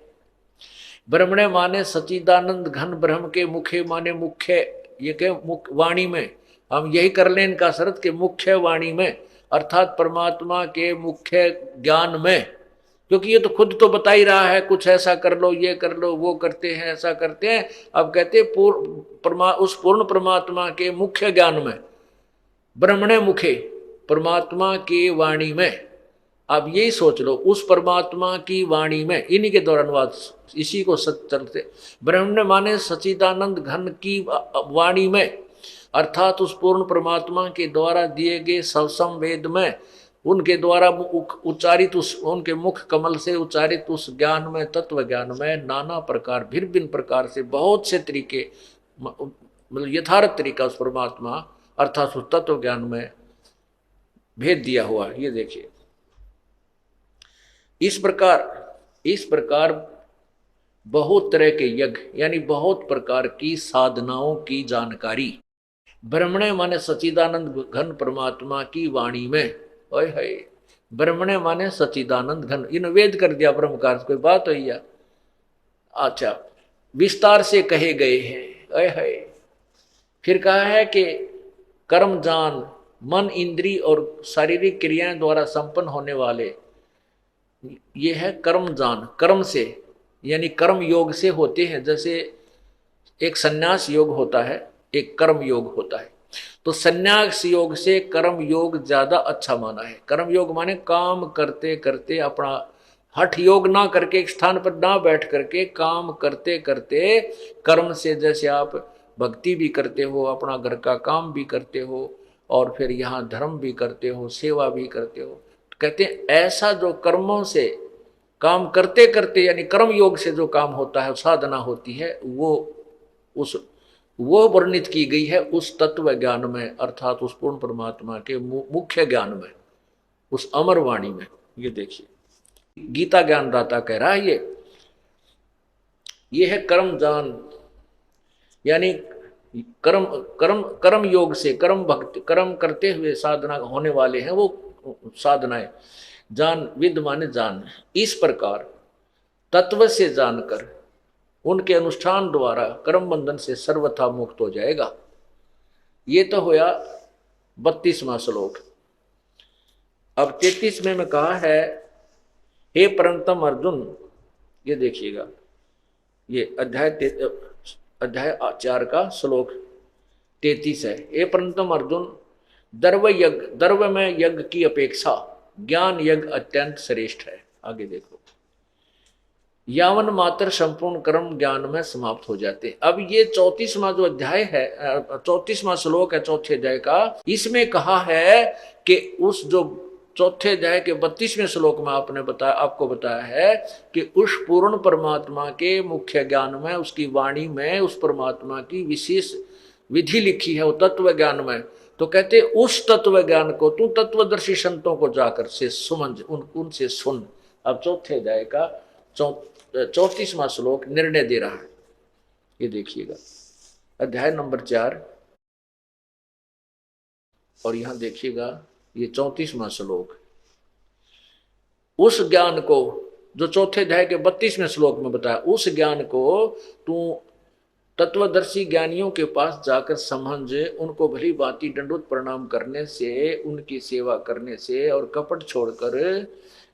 ब्रह्मणे माने सच्चिदानंद घन ब्रह्म के, मुखे माने मुख्य, ये के मुख्य वाणी में, हम यही कर लें इनका शरत के मुख्य वाणी में, अर्थात परमात्मा के मुख्य ज्ञान में, क्योंकि ये तो खुद तो बता ही रहा है कुछ ऐसा कर लो, ये कर लो, वो करते हैं, ऐसा करते हैं। अब कहते उस पूर्ण परमात्मा के मुख्य ज्ञान में, ब्रह्मणे मुखे, परमात्मा की वाणी में। आप यही सोच लो, उस परमात्मा की वाणी में, इन्हीं के द्वारा अनुवाद, इसी को सच चलते। ब्रह्मणे माने सच्चिदानंद घन की वाणी में, अर्थात उस पूर्ण परमात्मा के द्वारा दिए गए सवसम वेद में, उनके द्वारा उच्चारित, उस उनके मुख कमल से उच्चारित उस ज्ञान में, तत्व ज्ञान में नाना प्रकार, भिन्न भिन्न प्रकार से बहुत से तरीके, मतलब यथार्थ तरीका उस परमात्मा अर्थात उस तत्व ज्ञान में भेद दिया हुआ। ये देखिए, इस प्रकार बहुत तरह के यज्ञ, यानी बहुत प्रकार की साधनाओं की जानकारी ब्रह्मणे माने सच्चिदानंद घन परमात्मा की वाणी में। ओए है, ब्रह्मणे माने सच्चिदानंद घन, इन वेद कर दिया ब्रह्म का, कोई बात हुई या? अच्छा, विस्तार से कहे गए हैं। ओए है, फिर कहा है कि कर्म जान, मन, इंद्री और शारीरिक क्रियाएं द्वारा संपन्न होने वाले, ये है कर्म जान। कर्म से यानी कर्म योग से होते हैं, जैसे एक संन्यास योग होता है, एक कर्म योग होता है। तो संन्यास योग से कर्म योग ज्यादा अच्छा माना है। कर्म योग माने काम करते करते, अपना हठ योग ना करके, एक स्थान पर ना बैठ करके, काम करते करते कर्म से, जैसे आप भक्ति भी करते हो, अपना घर का काम भी करते हो, और फिर यहाँ धर्म भी करते हो, सेवा भी करते हो। कहते हैं ऐसा जो कर्मों से काम करते करते, यानी कर्म योग से जो काम होता है, साधना होती है, वो वर्णित की गई है उस तत्व ज्ञान में, अर्थात उस पूर्ण परमात्मा के मुख्य ज्ञान में, उस अमर वाणी में। ये देखिए, गीता ज्ञानदाता कह रहा है ये है कर्म जान, यानी कर्म कर्म कर्म योग से, कर्म भक्ति, कर्म करते हुए साधना होने वाले हैं वो साधनाएं। जान, विद माने जान। इस प्रकार तत्व से जानकर उनके अनुष्ठान द्वारा कर्म बंधन से सर्वथा मुक्त हो जाएगा। ये तो होया 32वां श्लोक। अब 33वें में कहा है, हे परंतम अर्जुन, ये देखिएगा, ये अध्याय 4 का श्लोक 33 है। हे परंतम अर्जुन, द्रव्य में यज्ञ की अपेक्षा ज्ञान यज्ञ अत्यंत श्रेष्ठ है। आगे देखो, यावन मात्र संपूर्ण कर्म ज्ञान में समाप्त हो जाते। अब ये 34वां जो अध्याय है, 34वां श्लोक है चौथे अध्याय का, इसमें कहा है कि उस जो चौथे अध्याय के 32वें श्लोक में आपको बताया है कि उस पूर्ण परमात्मा के मुख्य ज्ञान में, उसकी वाणी में, उस परमात्मा की विशेष विधि लिखी है वो तत्व ज्ञान में, तो कहते उस तत्व ज्ञान को तू तत्वदर्शी संतों को जाकर से समझ, उनसे सुन। अब चौथे अध्याय का 34वां श्लोक निर्णय दे रहा है। ये देखिएगा अध्याय नंबर 4 और यहां देखिएगा ये 34वां श्लोक। उस ज्ञान को जो चौथे अध्याय के 32वें श्लोक में बताया, उस ज्ञान को तू तत्वदर्शी ज्ञानियों के पास जाकर समझ, उनको भली भांति दंडवत प्रणाम करने से, उनकी सेवा करने से और कपट छोड़कर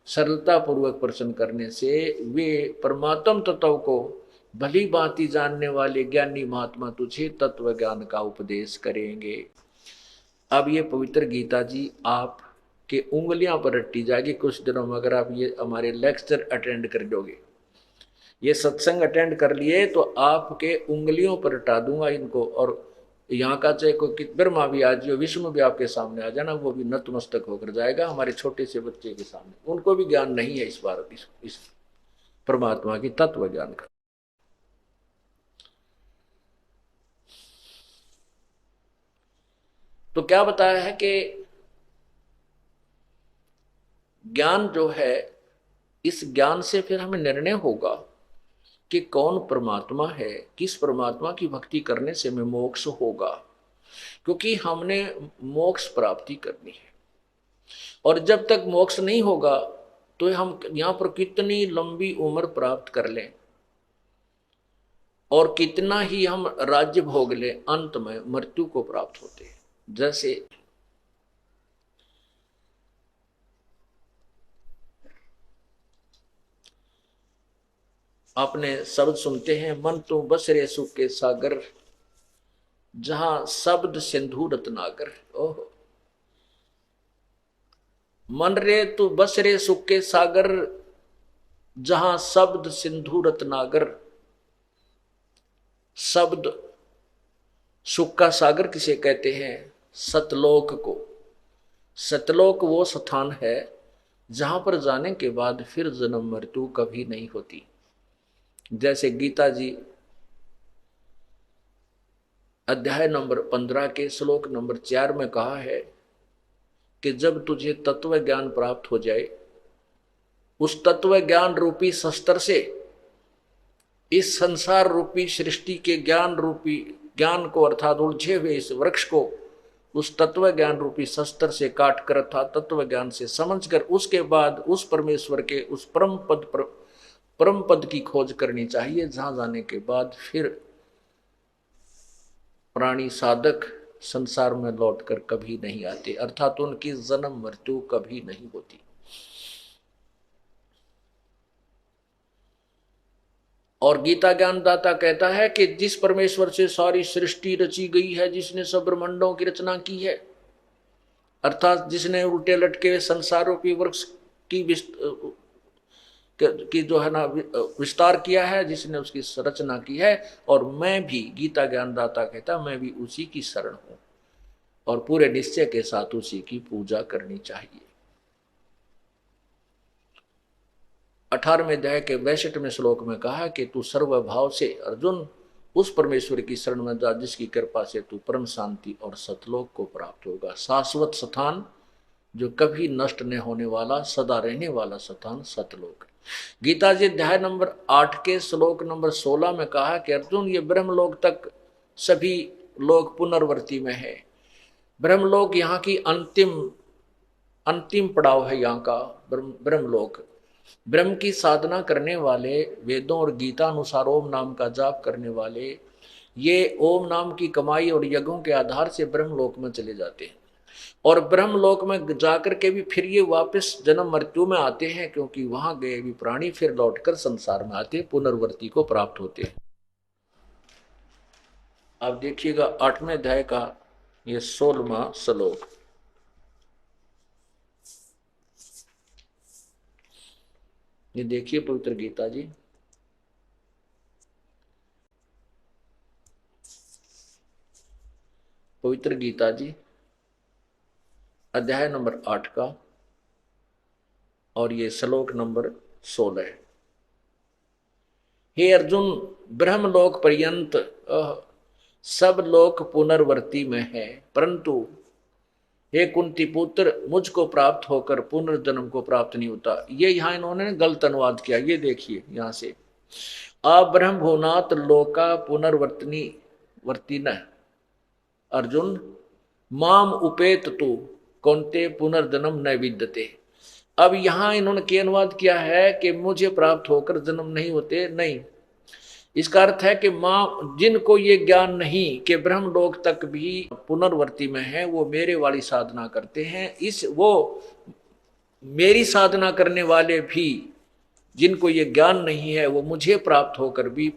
सरलता पूर्वक प्रश्न करने से वे परमात्म तत्व को भली भांति जानने वाले ज्ञानी महात्मा तुझे तत्व ज्ञान का उपदेश करेंगे। अब ये पवित्र गीता जी आप के उंगलियां पर रटी जाएगी कुछ दिनों में, अगर आप ये हमारे लेक्चर अटेंड कर लोगे, ये सत्संग अटेंड कर लिए तो आपके उंगलियों पर हटा दूंगा इनको। और यहाँ का चाहे कोई ब्रह्मा भी आ जाए, विष्णु भी आपके सामने आ जाना, वो भी नतमस्तक होकर जाएगा हमारे छोटे से बच्चे के सामने। उनको भी ज्ञान नहीं है इस बार इस परमात्मा की तत्व ज्ञान का। तो क्या बताया है कि ज्ञान जो है, इस ज्ञान से फिर हमें निर्णय होगा कि कौन परमात्मा है, किस परमात्मा की भक्ति करने से हमें मोक्ष होगा, क्योंकि हमने मोक्ष प्राप्ति करनी है। और जब तक मोक्ष नहीं होगा तो हम यहां पर कितनी लंबी उम्र प्राप्त कर लें और कितना ही हम राज्य भोग लें, अंत में मृत्यु को प्राप्त होते हैं। जैसे आपने शब्द सुनते हैं, मन तो बस रे सुख के सागर, जहां शब्द सिंधु रत्नाकर। ओह, मन रे तू बस रे सुख के सागर, जहां शब्द सिंधु रत्नागर। शब्द सुख का सागर किसे कहते हैं? सतलोक को। सतलोक वो स्थान है जहां पर जाने के बाद फिर जन्म मृत्यु कभी नहीं होती। जैसे गीता जी अध्याय नंबर 15 के श्लोक नंबर 4 में कहा है कि जब तुझे तत्व ज्ञान प्राप्त हो जाए, उस तत्व ज्ञान रूपी शस्त्र से इस संसार रूपी सृष्टि के ज्ञान रूपी ज्ञान को, अर्थात उलझे हुए इस वृक्ष को उस तत्व ज्ञान रूपी शस्त्र से काट कर, अर्थात तत्व ज्ञान से समझकर, उसके बाद उस परमेश्वर के उस परम पद की खोज करनी चाहिए, जहां जाने के बाद फिर प्राणी साधक संसार में लौटकर कभी नहीं आते, अर्थात उनकी जन्म मृत्यु कभी नहीं होती। और गीता ज्ञानदाता कहता है कि जिस परमेश्वर से सारी सृष्टि रची गई है, जिसने सब ब्रह्मांडों की रचना की है, अर्थात जिसने उल्टे लटके संसार रूपी वृक्ष की जो है ना विस्तार किया है, जिसने उसकी रचना की है, और मैं भी, गीता ज्ञानदाता कहता, मैं भी उसी की शरण हूं और पूरे निश्चय के साथ उसी की पूजा करनी चाहिए। 18वें अध्याय के 62वें श्लोक में कहा कि तू सर्वभाव से अर्जुन उस परमेश्वर की शरण में जा जिसकी कृपा से तू परम शांति और सतलोक को प्राप्त होगा। शाश्वत स्थान जो कभी नष्ट नहीं होने वाला, सदा रहने वाला स्थान सतलोक। गीता जी अध्याय नंबर 8 के श्लोक नंबर 16 में कहा कि अर्जुन, ये ब्रह्मलोक तक सभी लोग पुनर्वर्ती में है। ब्रह्मलोक यहाँ की अंतिम पड़ाव है, यहाँ का ब्रह्मलोक। ब्रह्म की साधना करने वाले, वेदों और गीता अनुसार ओम नाम का जाप करने वाले, ये ओम नाम की कमाई और यज्ञों के आधार से ब्रह्मलोक में चले जाते हैं। और ब्रह्मलोक में जाकर के भी फिर ये वापस जन्म मृत्यु में आते हैं, क्योंकि वहां गए भी प्राणी फिर लौटकर संसार में आते, पुनर्वर्ती को प्राप्त होते हैं। अब देखिएगा 8वें अध्याय का ये 16वां श्लोक। ये देखिए पवित्र गीता जी, पवित्र गीता जी अध्याय नंबर 8 का और ये श्लोक नंबर 16 है। हे अर्जुन, ब्रह्मलोक पर्यंत सब लोक पुनर्वर्ती में है, परंतु हे कुंती पुत्र मुझको प्राप्त होकर पुनर्जन्म को प्राप्त नहीं होता। ये यहाँ इन्होंने गलत अनुवाद किया। ये देखिए यहाँ से, अब्रह्म भुवनात् लोका पुनर्वर्तनी वर्तिन अर्जुन माम उपेत तु कौन्ते पुनर्जन्म न विद्यते। अब यहाँ इन्होंने क्या अनुवाद किया है कि मुझे प्राप्त होकर जन्म नहीं होते, नहीं। इसका अर्थ है कि मां, जिनको ये ज्ञान नहीं कि ब्रह्मलोक तक भी पुनर्वर्ती में है, वो मेरे वाली साधना करते हैं। वो मेरी साधना करने वाले भी, जिनको ये ज्ञान नहीं है, वो मुझे प्राप्त होकर भी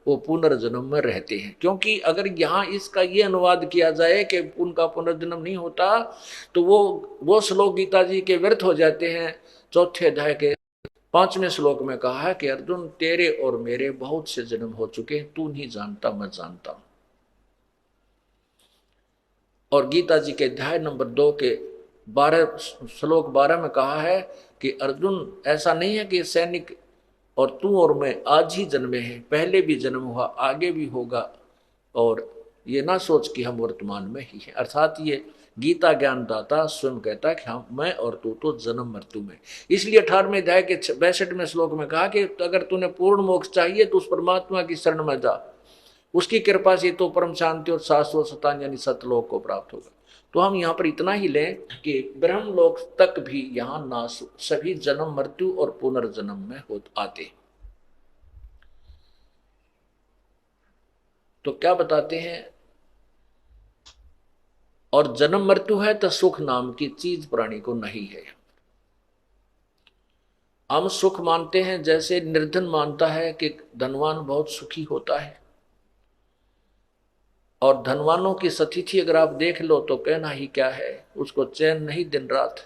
वो पुनर्जन्म में रहते हैं। क्योंकि अगर यहाँ इसका ये अनुवाद किया जाए कि उनका पुनर्जन्म नहीं होता, तो वो श्लोक गीता जी के व्यर्थ हो जाते हैं। चौथे अध्याय के 5वें श्लोक में कहा है कि अर्जुन तेरे और मेरे बहुत से जन्म हो चुके हैं, तू नहीं जानता, मैं जानता हूं। और गीता जी के अध्याय नंबर 2 के 12 में कहा है कि अर्जुन ऐसा नहीं है कि सैनिक और तू और मैं आज ही जन्मे हैं, पहले भी जन्म हुआ, आगे भी होगा, और ये ना सोच कि हम वर्तमान में ही हैं। अर्थात ये गीता ज्ञानदाता स्वयं कहता है कि हाँ, मैं और तू तो जन्म मृत्यु में। इसलिए 18वें अध्याय के 62वें श्लोक में कहा कि अगर तूने पूर्ण मोक्ष चाहिए तो उस परमात्मा की शरण में जा, उसकी कृपा से तो परम शांति और शाश्वत सतान यानी सतलोक को प्राप्त होगा। तो हम यहाँ पर इतना ही लें कि ब्रह्मलोक तक भी यहाँ नाश, सभी जन्म मृत्यु और पुनर्जन्म में आते। तो क्या बताते हैं, और जन्म मृत्यु है तो सुख नाम की चीज प्राणी को नहीं है। हम सुख मानते हैं, जैसे निर्धन मानता है कि धनवान बहुत सुखी होता है, और धनवानों की स्थिति अगर आप देख लो तो कहना ही क्या है, उसको चैन नहीं दिन रात।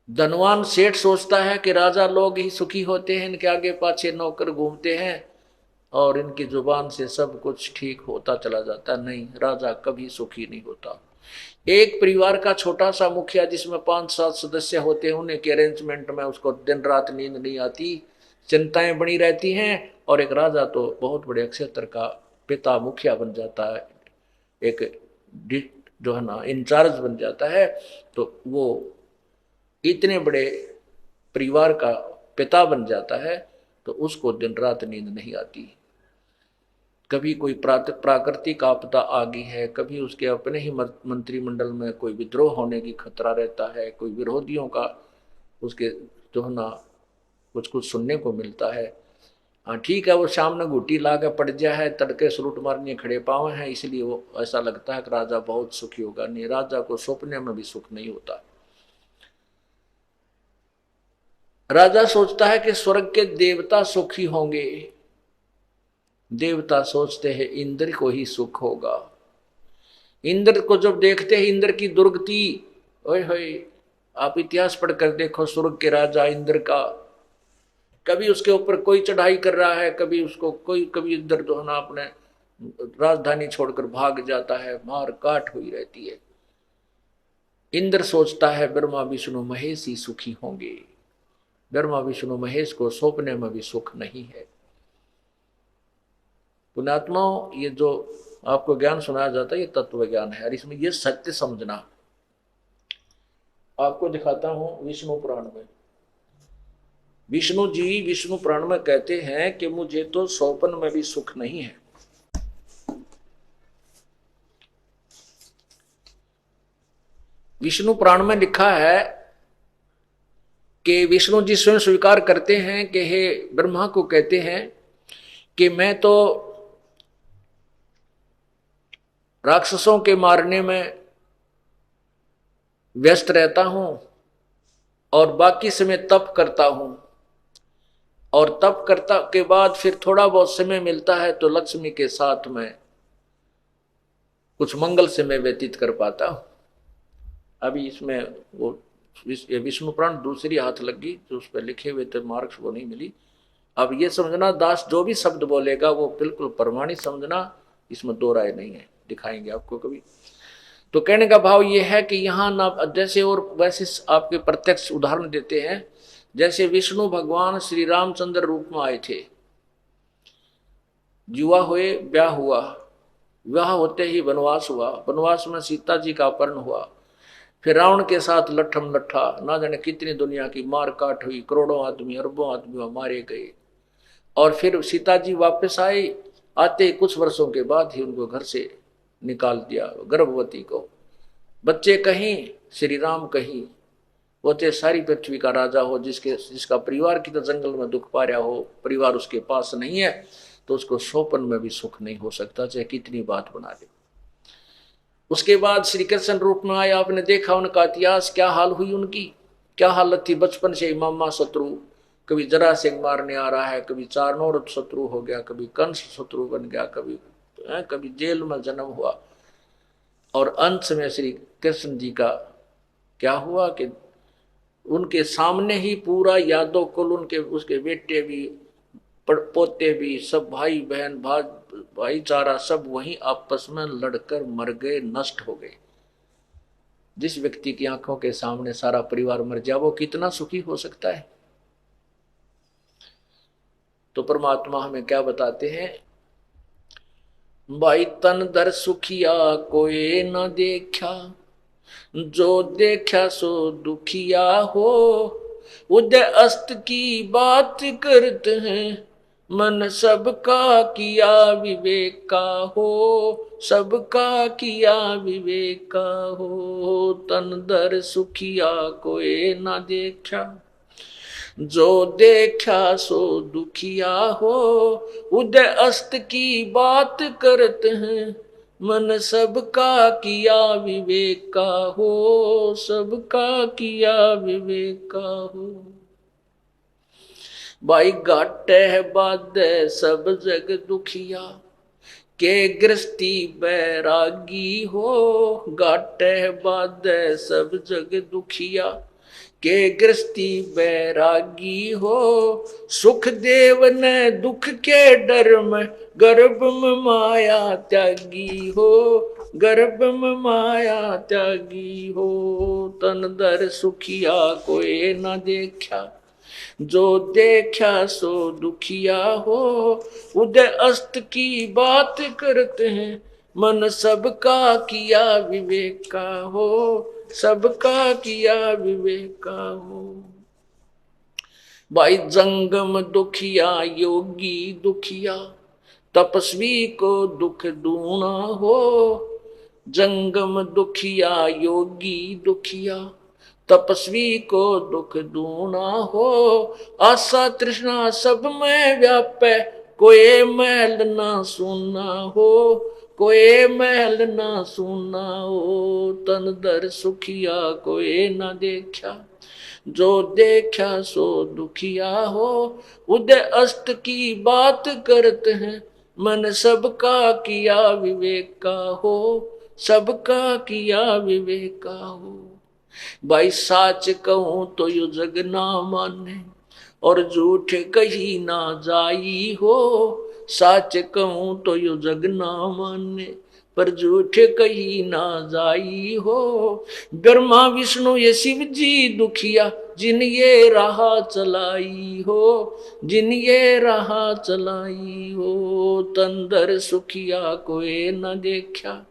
धनवान सेठ सोचता है कि राजा लोग ही सुखी होते हैं, इनके आगे पाछे नौकर घूमते हैं और इनकी जुबान से सब कुछ ठीक होता चला जाता। नहीं, राजा कभी सुखी नहीं होता। एक परिवार का छोटा सा मुखिया जिसमें 5-7 सदस्य होते हैं, उन्हें के अरेंजमेंट में उसको दिन रात नींद नहीं आती, चिंताएं बनी रहती हैं, और एक राजा तो बहुत बड़े क्षेत्र का पिता मुखिया बन जाता है, एक जो है ना इंचार्ज बन जाता है, तो वो इतने बड़े परिवार का पिता बन जाता है, तो उसको दिन रात नींद नहीं आती। कभी कोई प्राकृतिक आपदा आ गई है, कभी उसके अपने ही मंत्रिमंडल में कोई विद्रोह होने की खतरा रहता है, कोई विरोधियों का उसके जो है ना कुछ कुछ सुनने को मिलता है। हाँ ठीक है, वो सामने घुटी ला के पड़ गया है, तड़के सलूट मारने खड़े पावे हैं, इसलिए वो ऐसा लगता है कि राजा बहुत सुखी होगा। नहीं, राजा को सपने में भी सुख नहीं होता। राजा सोचता है कि स्वर्ग के देवता सुखी होंगे, देवता सोचते हैं इंद्र को ही सुख होगा। इंद्र को जब देखते हैं, इंद्र की दुर्गति, ओए होए, आप इतिहास पढ़कर देखो स्वर्ग के राजा इंद्र का, कभी उसके ऊपर कोई चढ़ाई कर रहा है, कभी उसको कोई, कभी इंद्र जो है ना अपने राजधानी छोड़कर भाग जाता है, मार काट हुई रहती है। इंद्र सोचता है ब्रह्मा विष्णु महेश ही सुखी होंगे, ब्रह्मा विष्णु महेश को सौंपने में भी सुख नहीं है। पुण्यात्माओं, ये जो आपको ज्ञान सुनाया जाता है ये तत्व ज्ञान है, और इसमें ये सत्य समझना। आपको दिखाता हूं विष्णु पुराण में, विष्णु जी विष्णु पुराण में कहते हैं कि मुझे तो सौपन में भी सुख नहीं है। विष्णु पुराण में लिखा है कि विष्णु जी स्वयं स्वीकार करते हैं कि हे ब्रह्मा को कहते हैं कि मैं तो राक्षसों के मारने में व्यस्त रहता हूं और बाकी समय तप करता हूं, और तप करता के बाद फिर थोड़ा बहुत समय मिलता है तो लक्ष्मी के साथ में कुछ मंगल समय व्यतीत कर पाता हूं। अभी इसमें वो विष्णु पुराण दूसरी हाथ लगी जो उस पर लिखे हुए थे मार्क्स, वो नहीं मिली। अब ये समझना, दास जो भी शब्द बोलेगा वो बिल्कुल प्रमाणित समझना, इसमें दो राय नहीं है, दिखाएंगे आपको कभी। तो कहने का भाव ये है कि यहाँ ना जैसे और वैसे आपके प्रत्यक्ष उदाहरण देते हैं, जैसे विष्णु भगवान श्री रामचंद्र रूप में आए थे, युवा हुए, ब्याह हुआ, विवाह होते ही वनवास हुआ, वनवास में सीता जी का अपहरण हुआ, फिर रावण के साथ लट्ठम लट्ठा, ना जाने कितनी दुनिया की मार काट हुई, करोड़ों आदमी अरबों आदमी मारे गए। और फिर सीता जी वापस आई, आते कुछ वर्षों के बाद ही उनको घर से निकाल दिया, गर्भवती को। बच्चे कहीं, श्री राम कहीं, वो चाहे सारी पृथ्वी का राजा हो, जिसका परिवार की तो जंगल में दुख पा रहा हो, परिवार उसके पास नहीं है, तो उसको सोपन में भी सुख नहीं हो सकता, चाहे कितनी बात बना ले। उसके बाद श्री कृष्ण रूप में आया, आपने देखा उनका इतिहास, क्या हाल हुई उनकी, क्या हालत थी। बचपन से मामा शत्रु, कभी जरा सिंह मारने आ रहा है, कभी चारनोर शत्रु हो गया, कभी कंस शत्रु बन गया, कभी जेल में जन्म हुआ। और अंत में श्री कृष्ण जी का क्या हुआ कि उनके सामने ही पूरा यादव कुल, उनके उसके बेटे भी, पोते भी, सब भाई बहन भाईचारा सब वहीं आपस में लड़कर मर गए, नष्ट हो गए। जिस व्यक्ति की आंखों के सामने सारा परिवार मर जाए, वो कितना सुखी हो सकता है। तो परमात्मा हमें क्या बताते हैं, भाई तन दर सुखिया कोई न देखा, जो देखा सो दुखिया हो, उदय अस्त की बात करते हैं, मन सबका किया विवेक का हो, सबका किया विवेक का हो। तन दर सुखिया कोई ना देखा, जो देखा सो दुखिया हो, उदय अस्त की बात करते हैं, मन सबका किया विवेक का हो, सबका किया विवेक का हो। भाई घाटे है बाद सब जग दुखिया, के गृहस्थी बैरागी हो, घाटे है बाद सब जग दुखिया, के गृहस्थी बैरागी हो, सुख देव ने दुख के डर में, गर्भ में माया त्यागी हो, गर्भ में माया त्यागी हो। तन दर सुखिया कोई ना देखा, जो देखा सो दुखिया हो, उदय अस्त की बात करते हैं, मन सबका किया विवेक का हो, सबका किया विवेक का हो। भाई जंगम दुखिया योगी दुखिया, तपस्वी को दुख दूना हो, जंगम दुखिया योगी दुखिया, तपस्वी को दुख दूना हो, आशा तृष्णा सब में व्यापे, कोई महल ना सुना हो, कोई महल ना सुना हो। तन दर सुखिया कोई ना देखा, जो देखा सो दुखिया हो, उदय अस्त की बात करते हैं, मन सबका किया विवेक का हो, सबका किया विवेक का हो। भाई साच कहूं तो यू जग ना माने, और झूठ कही ना जाई हो, साच कहूं तो यू जग ना माने, पर झूठ कही ना जाई हो। ब्रह्मा विष्णु ये शिव जी दुखिया, जिन ये राह चलाई हो, जिन ये राह चलाई हो। तंदर सुखिया कोई न देखा,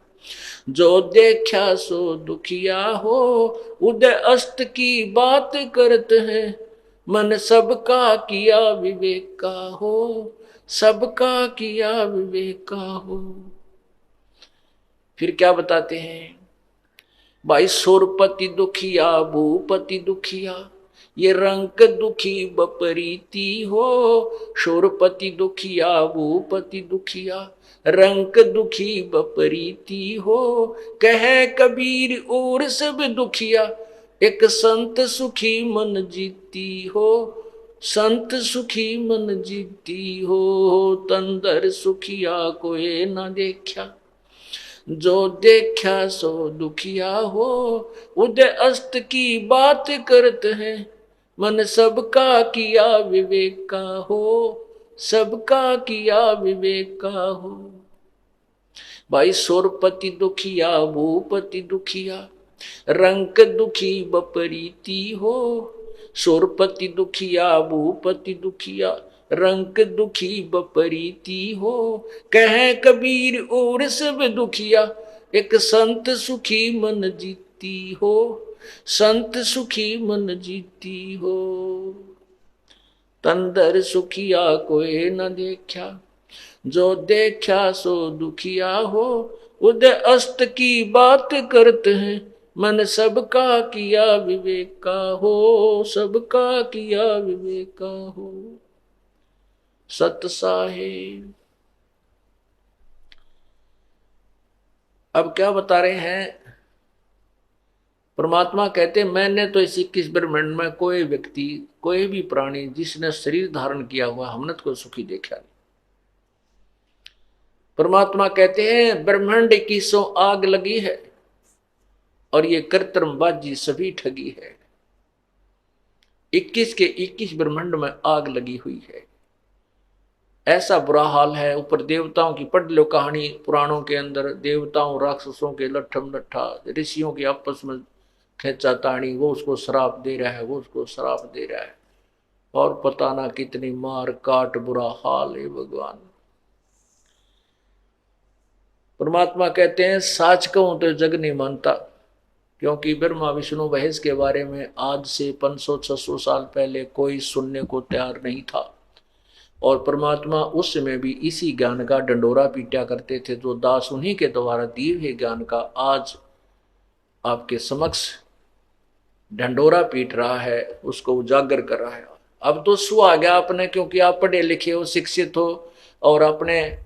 जो देखा सो दुखिया हो, उदय अस्त की बात करते हैं, मन सबका किया विवेक का हो, सबका किया विवेक का हो। फिर क्या बताते हैं, भाई सुरपति दुखिया भूपति दुखिया, ये रंग दुखी बपरीती हो, सुरपति दुखिया भूपति दुखिया, रंग दुखी बपरीती हो। कहे कबीर और सब दुखिया, एक संत सुखी मन जीती हो, संत सुखी मन जीती हो। तंदर सुखिया कोई न देखा, जो देखा सो दुखिया हो, उदय अस्त की बात करते हैं, मन सबका किया विवेक का हो, सबका किया विवेक का हो। भाई सुरपति दुखिया भूपति दुखिया, रंग दुखी बपरीती हो, सुरपति दुखिया भूपति दुखिया, रंग दुखी बपरीती हो। कहे कबीर और सब दुखिया, एक संत सुखी मन जीती हो। संत सुखी मन जीती हो। तंदर सुखिया कोई न देखा, जो देखा सो दुखिया हो। उदय अस्त की बात करते हैं, मन सबका किया विवेका हो। सबका किया विवेका हो। सत साहेब अब क्या बता रहे हैं? परमात्मा कहते मैंने तो इस 21 ब्रह्मांड में कोई व्यक्ति, कोई भी प्राणी जिसने शरीर धारण किया हुआ, हमने तो कोई सुखी देखा नहीं। परमात्मा कहते हैं ब्रह्मांड 21 आग लगी है और ये कृत्रिमबाजी सभी ठगी है। 21 के 21 ब्रह्मांड में आग लगी हुई है। ऐसा बुरा हाल है। ऊपर देवताओं की पढ़ लो कहानी पुराणों के अंदर, देवताओं राक्षसों के लट्ठम लट्ठा, ऋषियों की आपस में खेचा ताणी, वो उसको श्राप दे रहा है, वो उसको श्राप दे रहा है, और पता ना कितनी मार काट, बुरा हाल है भगवान। परमात्मा कहते हैं साच कहूं तो जग नहीं मानता, क्योंकि ब्रह्मा विष्णु महेश के बारे में आज से 500-600 साल पहले कोई सुनने को तैयार नहीं था। और परमात्मा उस समय भी इसी ज्ञान का डंडोरा पीटा करते थे, जो दास उन्हीं के द्वारा दिए हुए ज्ञान का आज आपके समक्ष ढंडोरा पीट रहा है, उसको उजागर कर रहा है। अब तो सु आ गया अपने, क्योंकि आप पढ़े लिखे हो, शिक्षित हो, और अपने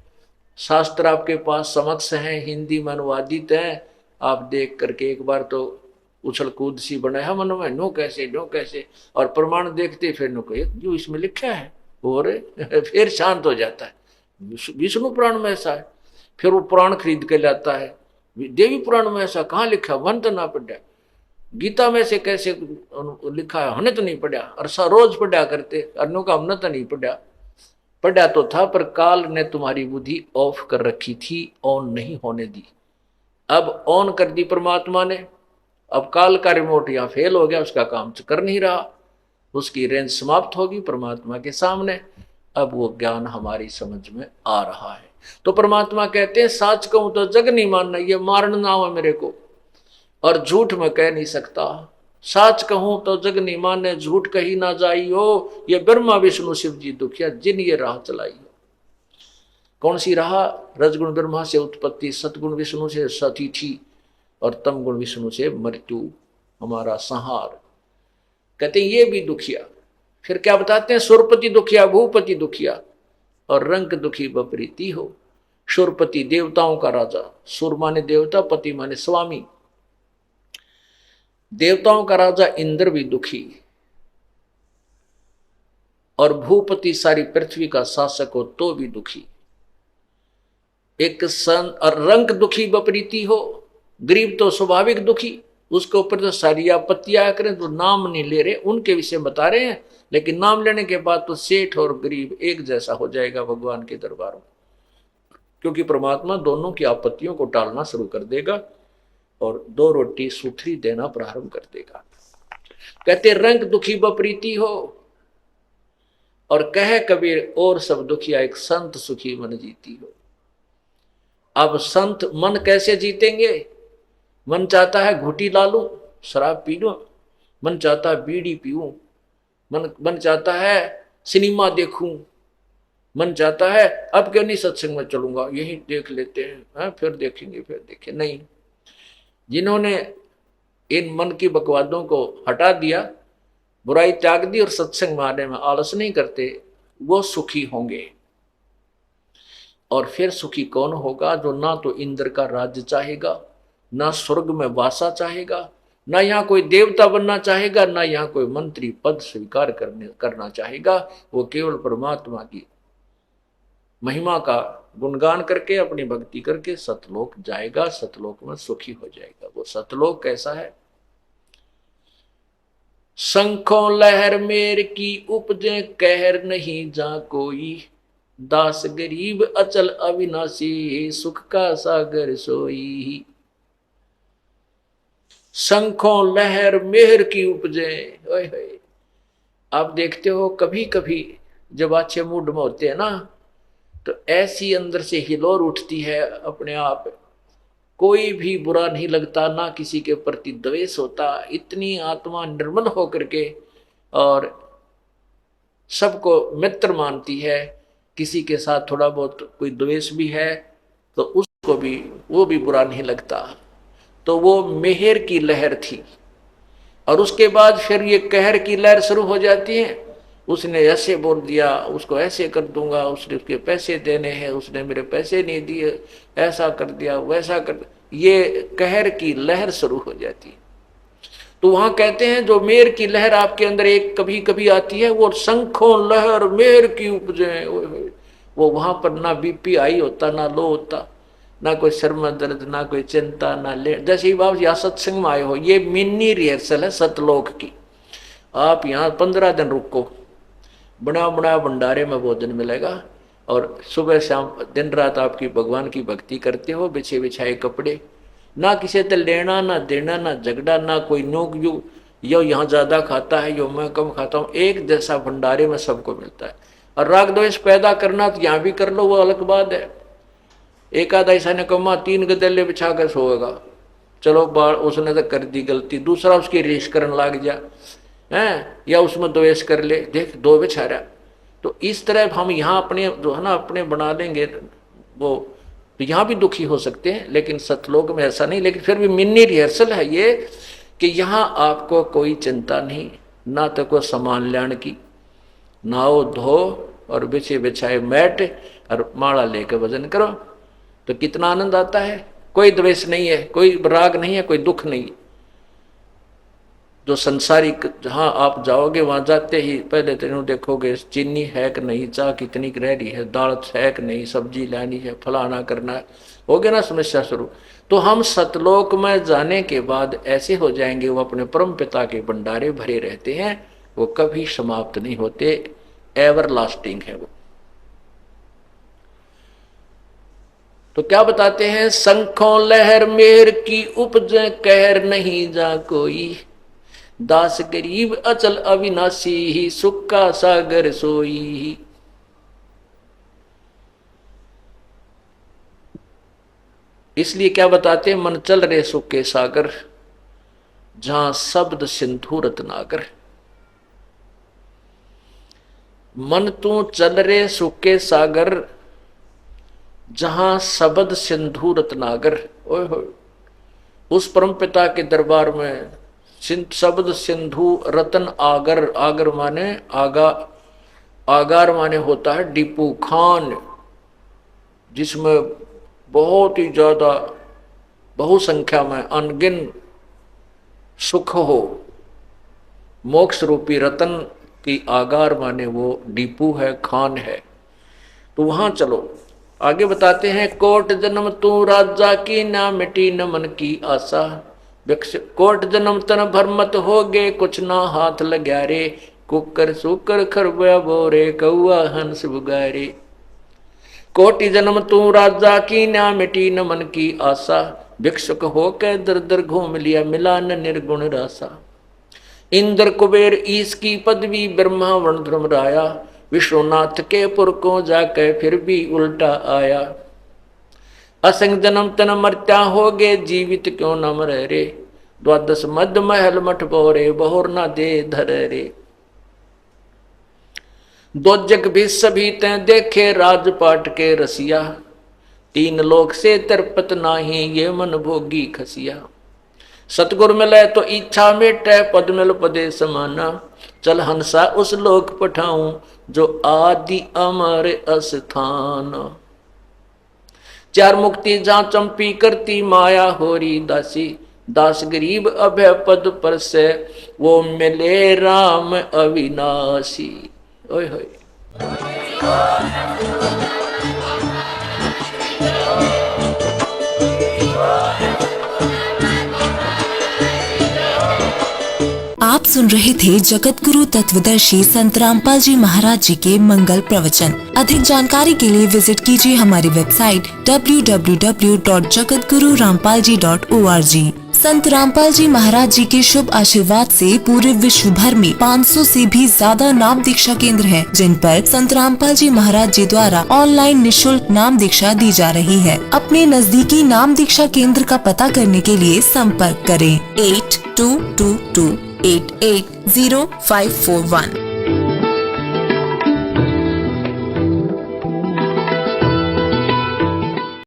शास्त्र आपके पास समक्ष हैं, हिंदी में अनुवादित हैं। आप देख करके एक बार तो उछल कूद सी बनाया मन में, नो कैसे नो कैसे, और प्रमाण देखते फिर नो कहे जो इसमें लिखा है, और फिर शांत हो जाता है। विष्णु पुराण में ऐसा है, फिर वो पुराण खरीद के लाता है। देवी पुराण में ऐसा कहाँ लिखा, वन तो ना पढ़ा। गीता में से कैसे लिखा है, हमने तो नहीं पढ़ा, और रोज पढ़ा करते, अन्यों का हमने तो नहीं पढ़ा। पढ़ा तो था, पर काल ने तुम्हारी बुद्धि ऑफ कर रखी थी, ऑन नहीं होने दी। अब ऑन कर दी परमात्मा ने। अब काल का रिमोट यहाँ फेल हो गया, उसका काम कर नहीं रहा, उसकी रेंज समाप्त होगी परमात्मा के सामने। अब वो ज्ञान हमारी समझ में आ रहा है। तो परमात्मा कहते हैं साच कहूं तो जग नहीं मानना, ये मारना ना हो मेरे को, और झूठ में कह नहीं सकता। साच कहूं तो जग नहीं माने, झूठ कही ना जाई हो। ये ब्रह्मा विष्णु शिव जी दुखिया जिन ये राह चलाई हो। कौन सी राह? रजगुण ब्रह्मा से उत्पत्ति, सतगुण विष्णु से सतिथि, और तम गुण विष्णु से मृत्यु, हमारा संहार। कहते हैं ये भी दुखिया। फिर क्या बताते हैं? सुरपति दुखिया, भूपति दुखिया, और रंग दुखी बपरीती हो। सुरपति देवताओं का राजा, सुर माने देवता, पति माने स्वामी। देवताओं का राजा इंद्र भी दुखी, और भूपति सारी पृथ्वी का शासक हो तो भी दुखी। एक सन और रंग दुखी बपरीती हो। गरीब तो स्वाभाविक दुखी, उसके ऊपर तो सारी आपत्तियां करें, तो नाम नहीं ले रहे, उनके विषय बता रहे हैं, लेकिन नाम लेने के बाद तो सेठ और गरीब एक जैसा हो जाएगा भगवान के दरबार में, क्योंकि परमात्मा दोनों की आपत्तियों को टालना शुरू कर देगा और 2 रोटी सुथरी देना प्रारंभ कर देगा। कहते रंग दुखी बपरीती हो, और कहे कबीर और सब दुखिया, एक संत सुखी मन जीती हो। अब संत मन कैसे जीतेंगे? मन चाहता है घूटी ला लूं, शराब पी लूं, मन चाहता है बीड़ी पीऊं, मन चाहता है सिनेमा देखूं, मन चाहता है अब क्यों नहीं सत्संग में चलूंगा, यही देख लेते हैं, फिर देखेंगे। नहीं, जिन्होंने इन मन की बकवादों को हटा दिया, बुराई त्याग दी और सत्संग में आने में आलस नहीं करते, वो सुखी होंगे। और फिर सुखी कौन होगा? जो ना तो इंद्र का राज्य चाहेगा, ना स्वर्ग में वासा चाहेगा, ना यहाँ कोई देवता बनना चाहेगा, ना यहाँ कोई मंत्री पद स्वीकार करना चाहेगा। वो केवल परमात्मा की महिमा का गुणगान करके, अपनी भक्ति करके सतलोक जाएगा, सतलोक में सुखी हो जाएगा। वो सतलोक कैसा है? शंखों लहर मेर की उपजे, कहर नहीं जा कोई, दास गरीब अचल अविनाशी, सुख का सागर सोई। शंखों लहर मेहर की उपजे। आप देखते हो कभी कभी जब अच्छे मूड में होते हैं ना तो ऐसी अंदर से हिलोर उठती है अपने आप, कोई भी बुरा नहीं लगता, ना किसी के प्रति द्वेष होता, इतनी आत्मा निर्मल होकर के और सबको मित्र मानती है। किसी के साथ थोड़ा बहुत कोई द्वेष भी है तो उसको भी वो भी बुरा नहीं लगता। तो वो मेहर की लहर थी। और उसके बाद फिर ये कहर की लहर शुरू हो जाती है। उसने ऐसे बोल दिया, उसको ऐसे कर दूंगा, उसने उसके पैसे देने हैं, उसने मेरे पैसे नहीं दिए, ऐसा कर दिया वैसा कर दिया, ये कहर की लहर शुरू हो जाती है। तो वहां कहते हैं जो मेहर की लहर आपके अंदर एक कभी कभी आती है, वो शंखों लहर मेहर की उपजे, वो वहां पर ना बीपी हाई होता, ना लो होता, ना कोई सर में दर्द, ना कोई चिंता, ना ले। जैसे ही बाप यहाँ सत्संग में आए हो, ये मिनी रिहर्सल है सतलोक की। आप यहाँ 15 दिन रुको, बना बना भंडारे में भोजन मिलेगा और सुबह शाम दिन रात आपकी भगवान की भक्ति करते हो, बिछे बिछाए कपड़े, ना किसी से लेना ना देना, ना झगड़ा, ना कोई नोक यो यहाँ ज्यादा खाता है, यो मैं कम खाता हूँ, एक जैसा भंडारे में सबको मिलता है। और राग द्वेष पैदा करना तो यहाँ भी कर लो, वो अलग बात है। एक आधा ऐसा ने कमा 3 गदेले बिछा कर सोएगा, चलो बार उसने तो कर दी गलती, दूसरा उसकी रेस करने लग जा है, या उसमें द्वेष कर ले, देख 2 बिछा रहा। तो इस तरह हम यहाँ अपने जो है ना अपने बना लेंगे वो, तो यहाँ भी दुखी हो सकते हैं, लेकिन सतलोक में ऐसा नहीं। लेकिन फिर भी मिनी रिहर्सल है ये कि यहाँ आपको कोई चिंता नहीं, ना तो कोई सामान लाने की, नहाओ धो और बिछे बिछाए मैट और माला लेकर भजन करो, तो कितना आनंद आता है। कोई द्वेष नहीं है, कोई राग नहीं है, कोई दुख नहीं। जो संसारिक जहां आप जाओगे वहां जाते ही पहले तो देखोगे चीनी है कि नहीं, चाह कितनी रह रही है, दाल है कि नहीं, सब्जी लानी है, फलाना करना है, हो गया ना समस्या शुरू। तो हम सतलोक में जाने के बाद ऐसे हो जाएंगे, वो अपने परम पिता के भंडारे भरे रहते हैं, वो कभी समाप्त नहीं होते, एवर लास्टिंग है वो। तो क्या बताते हैं, शंखों लहर मेहर की उपज कहर नहीं जा कोई, दास गरीब अचल अविनाशी ही, सुख का सागर सोई। इसलिए क्या बताते हैं, मन चल रहे सुख के सागर, जहां शब्द सिंधु रत्नागर। मन तू चल रहे सुख के सागर, जहां शब्द सिंधु रत्नागर। ओए होए, उस परम पिता के दरबार में शब्द सिंधु रतन आगर, आगर माने आगा, आगार माने होता है डिपू खान, जिसमें बहुत ही ज्यादा बहुसंख्या में अनगिन सुख हो, मोक्ष रूपी रतन की आगार माने वो डिपू है, खान है। तो वहां चलो। आगे बताते हैं, कोट जन्म तू राजा की, ना मिटी न मन की आशा, कोट जन्म तन भरमत हो गे, कुछ ना हाथ लग्या रे, कुकर सुकर खरबया बोरे, कौआ हंस बुगारे। कोटि जन्म तू राजा की, ना मिटी न मन की आशा, भिक्षुक हो के दर दर घूम लिया, मिला न निर्गुण रासा। इंद्र कुबेर ईश की पदवी, ब्रह्मा वर्ण ध्रुम राया, विश्वनाथ के पुर को जाके फिर भी उल्टा आया। असंग जन्म तन मर्त्या हो गे, जीवित क्यों न मरे रे, द्वादश मद महल मठ बोरे, बहुर न दे धर रे। दो जग भी सभी ते देखे, राजपाट के रसिया, 3 लोक से तरपत नाही, ये मन भोगी खसिया। सतगुर मिले तो इच्छा मेटे, पद मिल पदे समाना, चल हंसा उस लोक पठाऊं, जो आदि अमर अस्थान। 4 मुक्ति जहां चंपी करती, माया होरी दासी, दास गरीब अभय पद पर से, वो मिले राम अविनाशी। ओए होए, आप सुन रहे थे जगत गुरु तत्वदर्शी संत रामपाल जी महाराज जी के मंगल प्रवचन। अधिक जानकारी के लिए विजिट कीजिए हमारी वेबसाइट www.jagatgururampalji.org। संत रामपाल जी महाराज जी के शुभ आशीर्वाद से पूरे विश्व भर में 500 से भी ज्यादा नाम दीक्षा केंद्र हैं, जिन पर संत रामपाल जी महाराज जी द्वारा ऑनलाइन निशुल्क नाम दीक्षा दी जा रही है। अपने नजदीकी नाम दीक्षा केंद्र का पता करने के लिए संपर्क करें 8222880541।